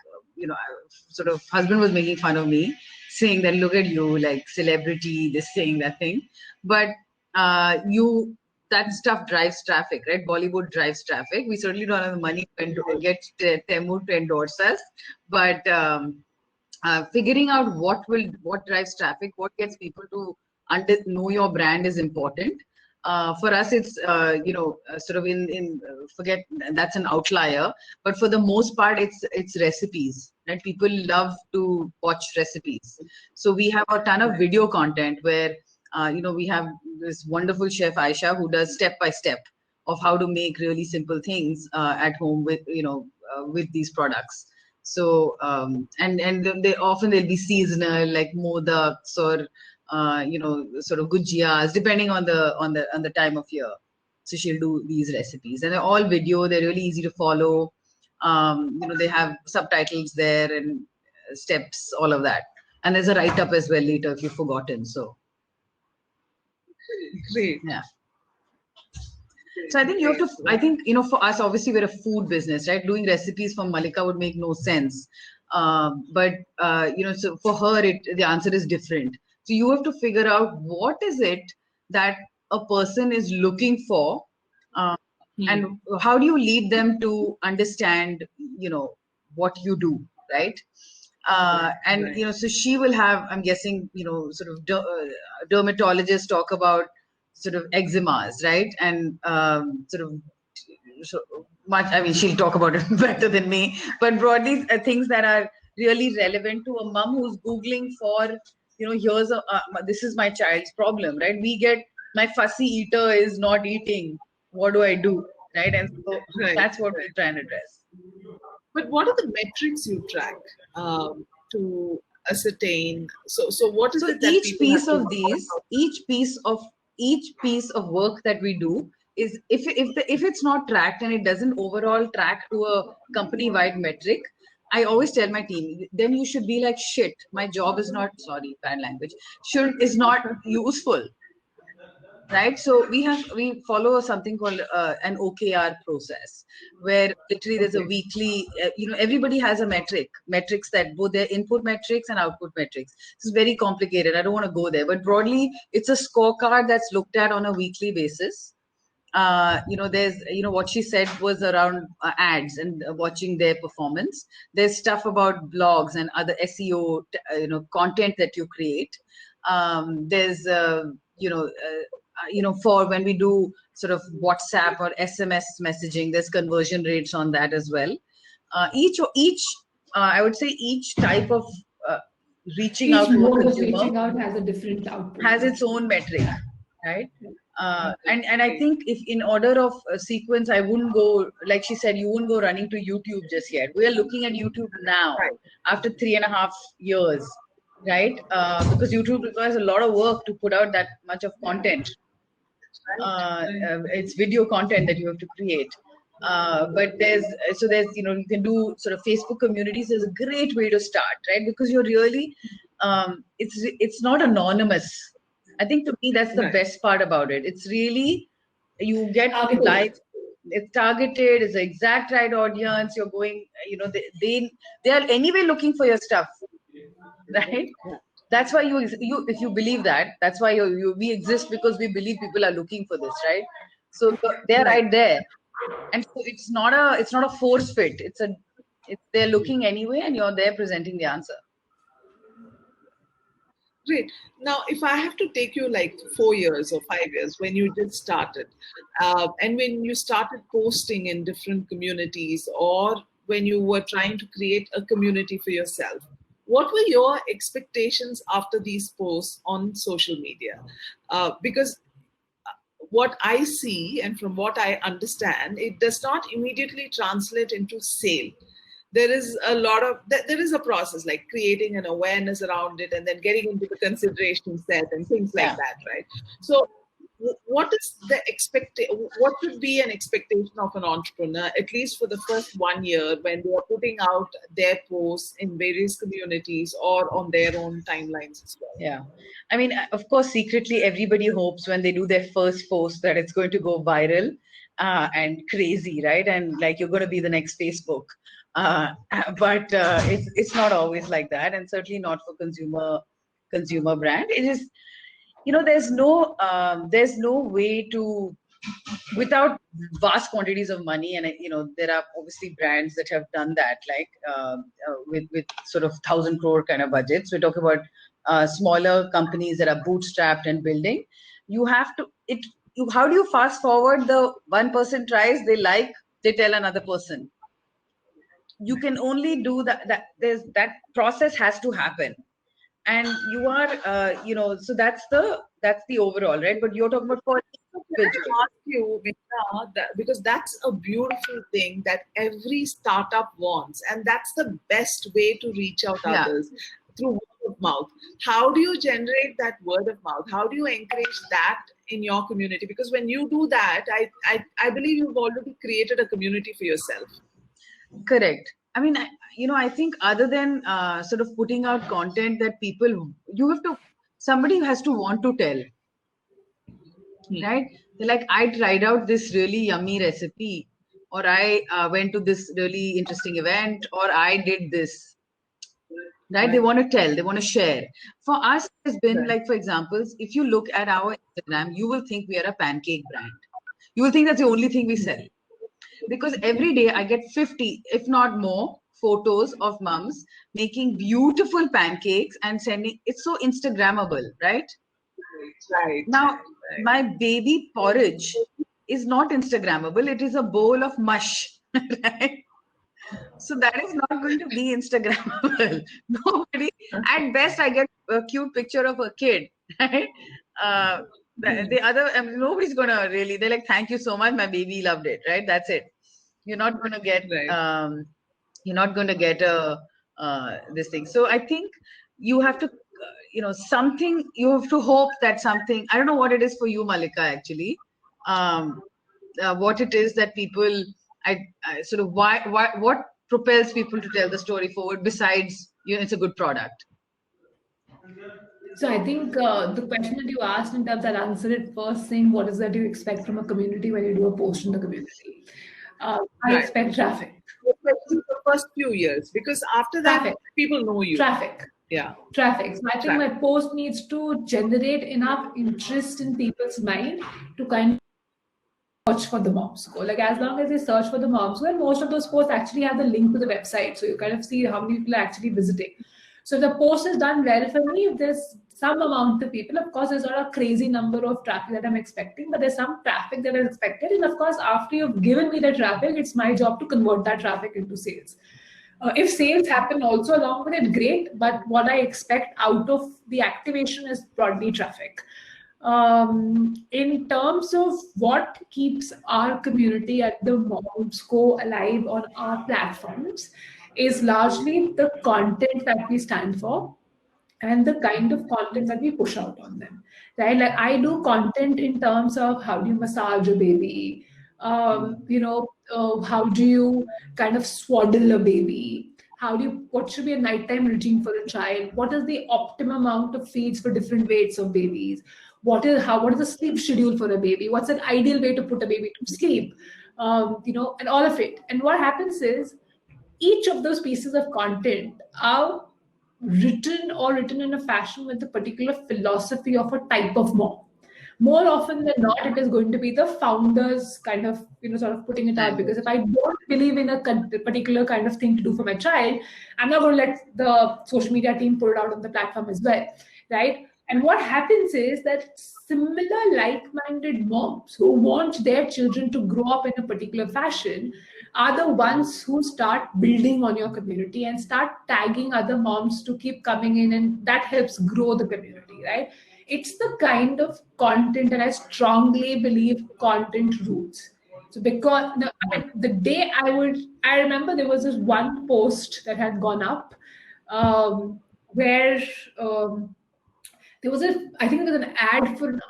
sort of husband was making fun of me, saying that look at you, like celebrity, this thing, that thing, but that stuff drives traffic, right? Bollywood drives traffic. We certainly don't have the money to get Taimur to endorse us, but figuring out what drives traffic, what gets people to know your brand is important. For us, it's sort of forget that's an outlier, but for the most part, it's recipes. Right? People love to watch recipes, so we have a ton of video content where we have this wonderful chef Aisha who does step by step of how to make really simple things at home with these products. So and they'll be seasonal, like modaks or sort of gujiyas, depending on the time of year. So she'll do these recipes, and they're all video. They're really easy to follow. They have subtitles there and steps, all of that. And there's a write up as well later if you've forgotten. So great. Yeah. So I think for us, obviously we're a food business, right? Doing recipes for Malika would make no sense. But so for her, the answer is different. So you have to figure out what is it that a person is looking for, and how do you lead them to understand, what you do, right? And so she will have, I'm guessing, sort of dermatologists talk about sort of eczemas, right? And sort of so much. I mean, she'll talk about it better than me. But broadly, things that are really relevant to a mom who's googling for, here's this is my child's problem, right? We get my fussy eater is not eating. What do I do, right? And so that's what we're trying to address. But what are the metrics you track to ascertain? So what is it that each piece of work that we do is if it's not tracked and it doesn't overall track to a company-wide metric, I always tell my team, then you should be like, shit, my job is not, sorry, bad language, is not useful. Right, so we follow something called an OKR process, where literally there's a weekly, everybody has a metrics that both their input metrics and output metrics. It's very complicated. I don't want to go there, but broadly, it's a scorecard that's looked at on a weekly basis. There's what she said was around ads and watching their performance. There's stuff about blogs and other SEO, content that you create. There's for when we do sort of WhatsApp or SMS messaging, there's conversion rates on that as well. Each I would say each type of reaching out Each to a mode of consumer reaching out has a different output. has its own metric, right? And I think if in order of sequence, I wouldn't go, like she said, you wouldn't go running to YouTube just yet. We are looking at YouTube now, after 3.5 years, right? Because YouTube requires a lot of work to put out that much of content. It's video content that you have to create. But there's you can do sort of Facebook communities is a great way to start, right? Because you're really it's not anonymous. I think to me that's the best part about it. It's really, you get live, it's targeted, it's the exact right audience. You're going, they are anyway looking for your stuff, right? That's why you if you believe that, that's why we exist, because we believe people are looking for this, right? So they're right there, and so it's not a force fit. They're looking anyway, and you're there presenting the answer. Great. Now, if I have to take you like 4 years or 5 years when you just started, and when you started posting in different communities, or when you were trying to create a community for yourself, what were your expectations after these posts on social media? Because what I see and from what I understand, it does not immediately translate into sale. There is a process like creating an awareness around it and then getting into the consideration set and things like that, right? So what is what should be an expectation of an entrepreneur, at least for the first 1 year, when they are putting out their posts in various communities or on their own timelines as well? Yeah. I mean, of course, secretly, everybody hopes when they do their first post that it's going to go viral and crazy, right? And like you're going to be the next Facebook. But it's not always like that, and certainly not for consumer brand. It is, there's no way to, without vast quantities of money, and there are obviously brands that have done that, like with sort of 1,000 crore kind of budgets. We're talking about smaller companies that are bootstrapped and building. You have to how do you fast forward? The one person tries, they tell another person. You can only do that process has to happen, and you are so that's the overall, right? But you're talking about for ask you, Meena, because that's a beautiful thing that every startup wants, and that's the best way to reach out others, through word of mouth. How do you generate that word of mouth? How do you encourage that in your community? Because when you do that, I believe you've already created a community for yourself. Correct. I mean, I think other than sort of putting out content that somebody has to want to tell, right? They're like, I tried out this really yummy recipe, or I went to this really interesting event, or I did this, right? They want to tell, they want to share. For us, it's been like, for example, if you look at our Instagram, you will think we are a pancake brand. You will think that's the only thing we sell. Because every day I get 50, if not more, photos of mums making beautiful pancakes and sending. It's so Instagrammable, right? Right. Now, my baby porridge is not Instagrammable. It is a bowl of mush, right? So that is not going to be Instagrammable. Nobody. At best, I get a cute picture of a kid, right? The other, nobody's gonna really. They're like, "Thank you so much, my baby loved it." Right? That's it. You're not gonna get. You're not gonna get this thing. So I think you have to, something. You have to hope that something. I don't know what it is for you, Malika. Actually, what it is that people. I sort of what propels people to tell the story forward besides it's a good product. So I think the question that you asked in terms, I'll answer it first saying, what is that you expect from a community when you do a post in the community? I expect traffic. Especially the first few years, because after that, people know you. Traffic. Yeah. Traffic. So I think my post needs to generate enough interest in people's mind to kind of search for the Moms Go. Like as long as they search for the Moms Go, and most of those posts actually have the link to the website. So you kind of see how many people are actually visiting. So the post is done well for me. If there's some amount of people, of course, there's not a crazy number of traffic that I'm expecting, but there's some traffic that is expected. And of course, after you've given me the traffic, it's my job to convert that traffic into sales. If sales happen also along with it, great. But what I expect out of the activation is broadly traffic. In terms of what keeps our community at the Momsco alive on our platforms is largely the content that we stand for and the kind of content that we push out on them, right? Like I do content in terms of how do you massage a baby, how do you kind of swaddle a baby, what should be a nighttime routine for a child, what is the optimum amount of feeds for different weights of babies, what is the sleep schedule for a baby, what's an ideal way to put a baby to sleep, and all of it. And what happens is each of those pieces of content are written in a fashion with a particular philosophy of a type of mom. More often than not, it is going to be the founders kind of, sort of putting it out. Because if I don't believe in a particular kind of thing to do for my child, I'm not going to let the social media team put it out on the platform as well, right? And what happens is that similar like-minded moms who want their children to grow up in a particular fashion are the ones who start building on your community and start tagging other moms to keep coming in, and that helps grow the community, right? It's the kind of content, and I strongly believe content roots. So because the day I remember there was this one post that had gone up where there was I think it was an ad for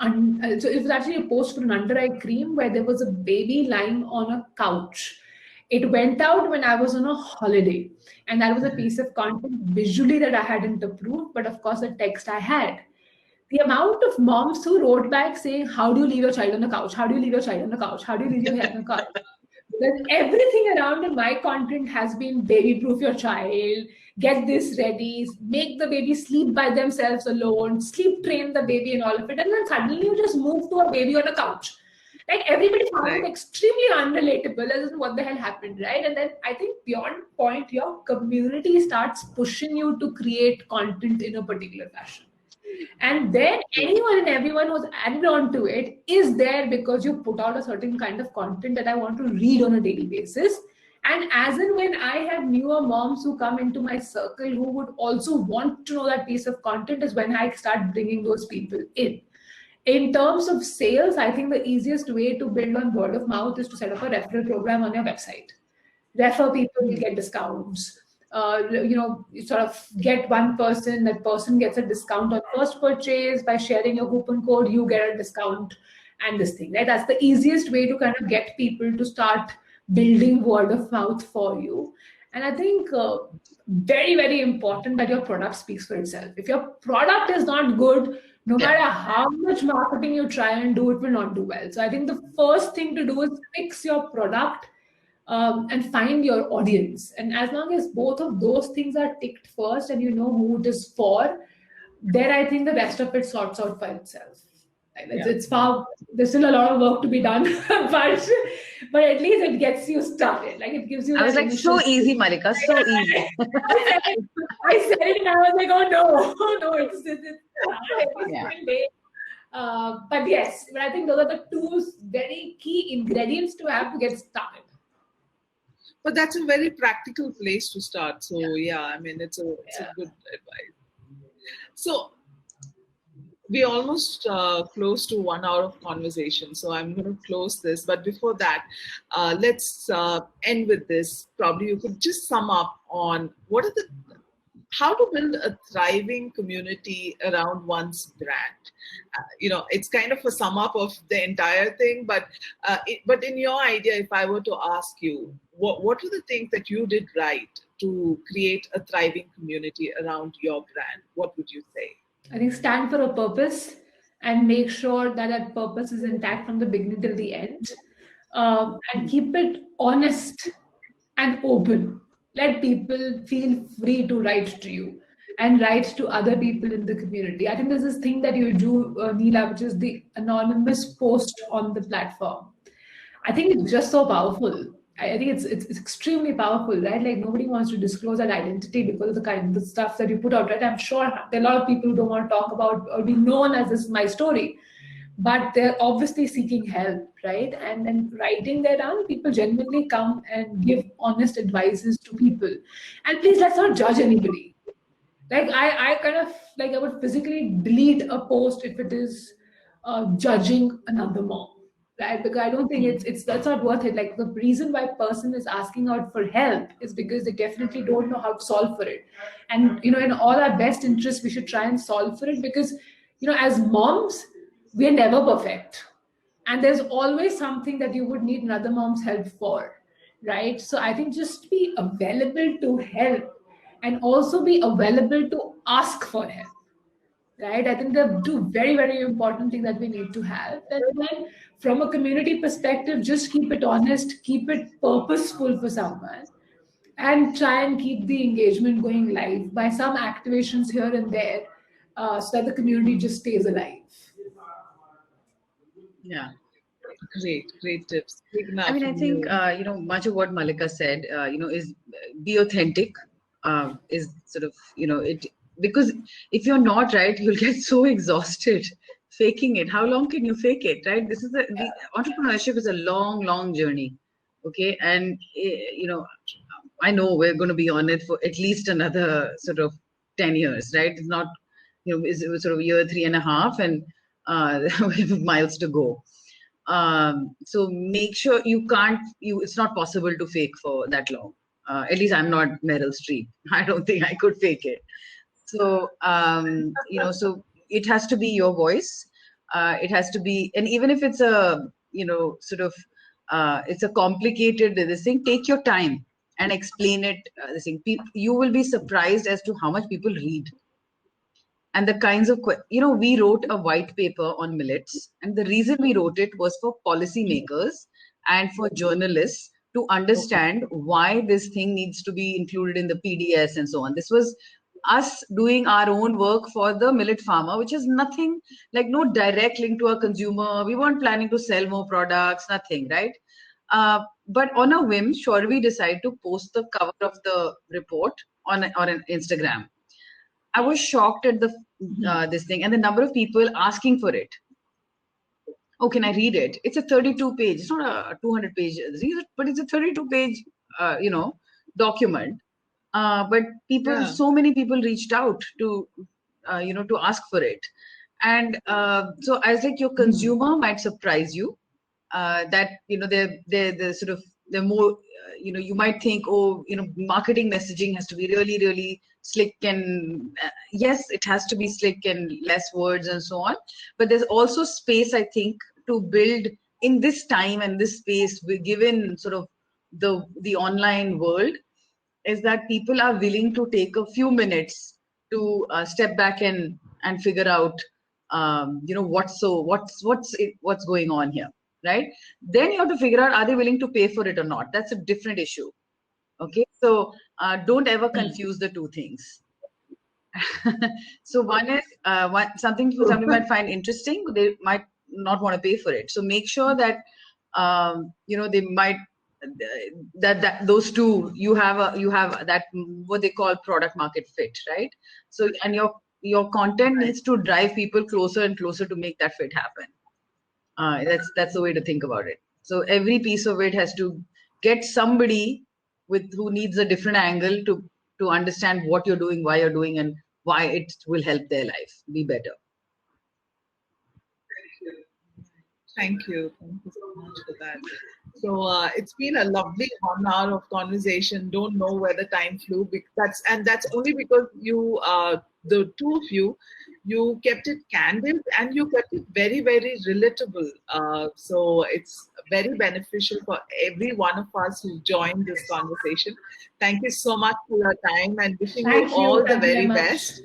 so it was actually a post for an under eye cream where there was a baby lying on a couch. It went out when I was on a holiday, and that was a piece of content visually that I hadn't approved, but of course the text I had. The amount of moms who wrote back saying, how do you leave your child on the couch? How do you leave your child on the couch? How do you leave your child on the couch? Because everything around in my content has been baby proof your child, get this ready, make the baby sleep by themselves alone, sleep train the baby and all of it. And then suddenly you just move to a baby on a couch. Like everybody found it extremely unrelatable as in what the hell happened, right? And then I think beyond point, your community starts pushing you to create content in a particular fashion. And then anyone and everyone who's added on to it is there because you put out a certain kind of content that I want to read on a daily basis. And as and when I have newer moms who come into my circle who would also want to know that piece of content is when I start bringing those people in. In terms of sales, I think the easiest way to build on word of mouth is to set up a referral program on your website. Refer people, you get discounts. You sort of get one person, that person gets a discount on first purchase. By sharing your coupon code, you get a discount and this thing, right? That's the easiest way to kind of get people to start building word of mouth for you. And I think very, very important that your product speaks for itself. If your product is not good, no matter how much marketing you try and do, it will not do well. So I think the first thing to do is fix your product and find your audience. And as long as both of those things are ticked first and you know who it is for, then I think the rest of it sorts out by itself. It's far, there's still a lot of work to be done, but at least it gets you started. Like it gives you. I was like, so easy, Malika, so easy. I said it and I was like, oh no, it's every single day. But yes, but I think those are the two very key ingredients to have to get started. But that's a very practical place to start. So yeah, I mean, it's a good advice. So we're almost close to 1 hour of conversation. So I'm going to close this. But before that, let's end with this. Probably you could just sum up on how to build a thriving community around one's brand. It's kind of a sum up of the entire thing, but in your idea, if I were to ask you, what are the things that you did right to create a thriving community around your brand? What would you say? I think stand for a purpose and make sure that that purpose is intact from the beginning till the end, and keep it honest and open. Let people feel free to write to you and write to other people in the community. I think there's this thing that you do, Neela, which is the anonymous post on the platform. I think it's just so powerful. I think it's extremely powerful, right? Like nobody wants to disclose that identity because of the kind of stuff that you put out, right? I'm sure there are a lot of people who don't want to talk about or be known as this is my story, but they're obviously seeking help, right? And then writing that down, people genuinely come and give honest advices to people. And please, let's not judge anybody. Like I kind of like I would physically delete a post if it is judging another mom, right? Because I don't think it's that's not worth it. Like the reason why a person is asking out for help is because they definitely don't know how to solve for it. And in all our best interest, we should try and solve for it, because as moms, we are never perfect, and there's always something that you would need another mom's help for, right? So I think just be available to help, and also be available to ask for help, right? I think they're two very, very important things that we need to have. And then from a community perspective, just keep it honest, keep it purposeful for someone, and try and keep the engagement going live by some activations here and there, so that the community just stays alive. Yeah. Great tips. I mean, I think, much of what Malika said, is be authentic, is sort of, it, because if you're not, right, you'll get so exhausted faking it. How long can you fake it, right? The entrepreneurship is a long, long journey. Okay. And, I know we're going to be on it for at least another sort of 10 years, right? It's not, it's sort of year 3.5 and we have miles to go. So make sure it's not possible to fake for that long. At least I'm not Meryl Streep. I don't think I could fake it. So, so it has to be your voice. It has to be, and even if it's a, it's a complicated, this thing, take your time and explain it. This thing, you will be surprised as to how much people read. And the kinds of, we wrote a white paper on millets. And the reason we wrote it was for policymakers and for journalists to understand why this thing needs to be included in the PDS and so on. This was us doing our own work for the millet farmer, which is nothing, like no direct link to a consumer. We weren't planning to sell more products, nothing, right? But on a whim, sure, we decided to post the cover of the report on an Instagram. I was shocked at the this thing and the number of people asking for it. Oh, can I read it? It's a 32-page. It's not a 200-page, but it's a 32-page, document. But people, so many people reached out to, to ask for it. And so I was like, your consumer might surprise you. That they're sort of, they're more, you might think, oh, marketing messaging has to be really, really slick, and yes, it has to be slick and less words and so on. But there's also space, I think, to build in this time and this space, given sort of the online world, is that people are willing to take a few minutes to step back and figure out, what's going on here. Right? Then you have to figure out, are they willing to pay for it or not? That's a different issue. Okay. So don't ever confuse the two things. So one is something somebody might find interesting, they might not want to pay for it. So make sure that, they might, that those two, you have that, what they call product market fit, right? So, and your content needs to drive people closer and closer to make that fit happen. That's the way to think about it. So every piece of it has to get somebody who needs a different angle to understand what you're doing, why you're doing, and why it will help their life be better. Thank you so much for that. So it's been a lovely 1 hour of conversation. Don't know where the time flew. That's only because you, the two of you kept it candid and you kept it very, very relatable. So it's very beneficial for every one of us who joined this conversation. Thank you so much for your time and wishing you all the very best.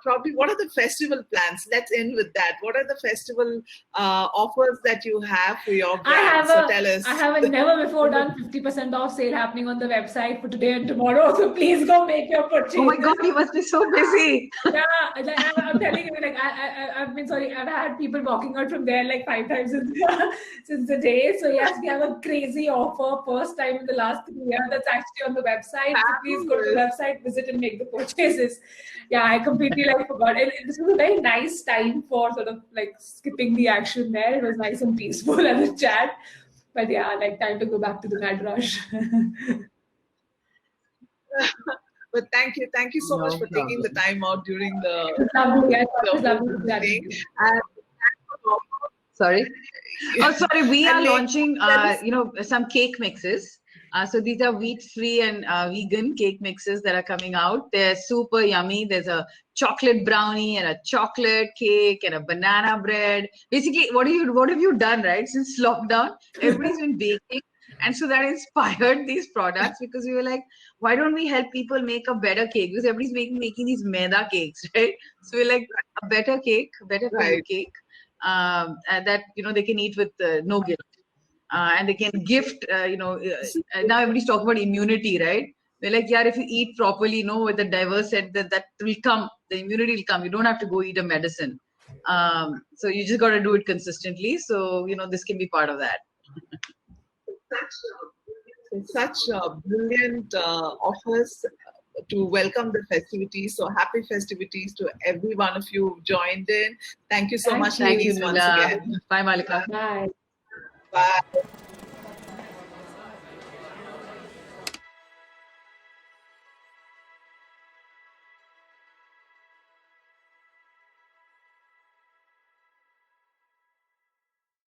probably what are the festival plans? Let's end with that. What are the festival offers that you have for your brand? So tell us. I have a never before done 50% off sale happening on the website for today and tomorrow. So please go make your purchase. Oh my God, you must be so busy. Yeah, I'm telling you, like I've been sorry. I've had people walking out from there like 5 times since the day. So yes, we have a crazy offer, first time in the last 3 years. That's actually on the website. So please go to the website, visit, and make the purchases. Yeah, I completely forgot. This was a very nice time for sort of skipping the action there. It was nice and peaceful as a chat. But yeah, time to go back to the mad rush. But thank you so much for taking the time out during the Lovely. Sorry. Oh, sorry. We are launching, some cake mixes. So these are wheat-free and vegan cake mixes that are coming out. They're super yummy. There's a chocolate brownie and a chocolate cake and a banana bread. Basically, what have you done, right? Since lockdown, everybody's been baking. And so that inspired these products because we were like, why don't we help people make a better cake? Because everybody's making these maida cakes, right? So we're like, a better cake, cake that, they can eat with no guilt. And they can gift, now everybody's talking about immunity, right? We're like, yeah, if you eat properly, with a diverse set, that will come. The immunity will come. You don't have to go eat a medicine. So you just got to do it consistently. So, this can be part of that. Such brilliant offers to welcome the festivities. So happy festivities to every one of you who joined in. Thank you so much, ladies, once again. Bye, Malika. Bye. Bye.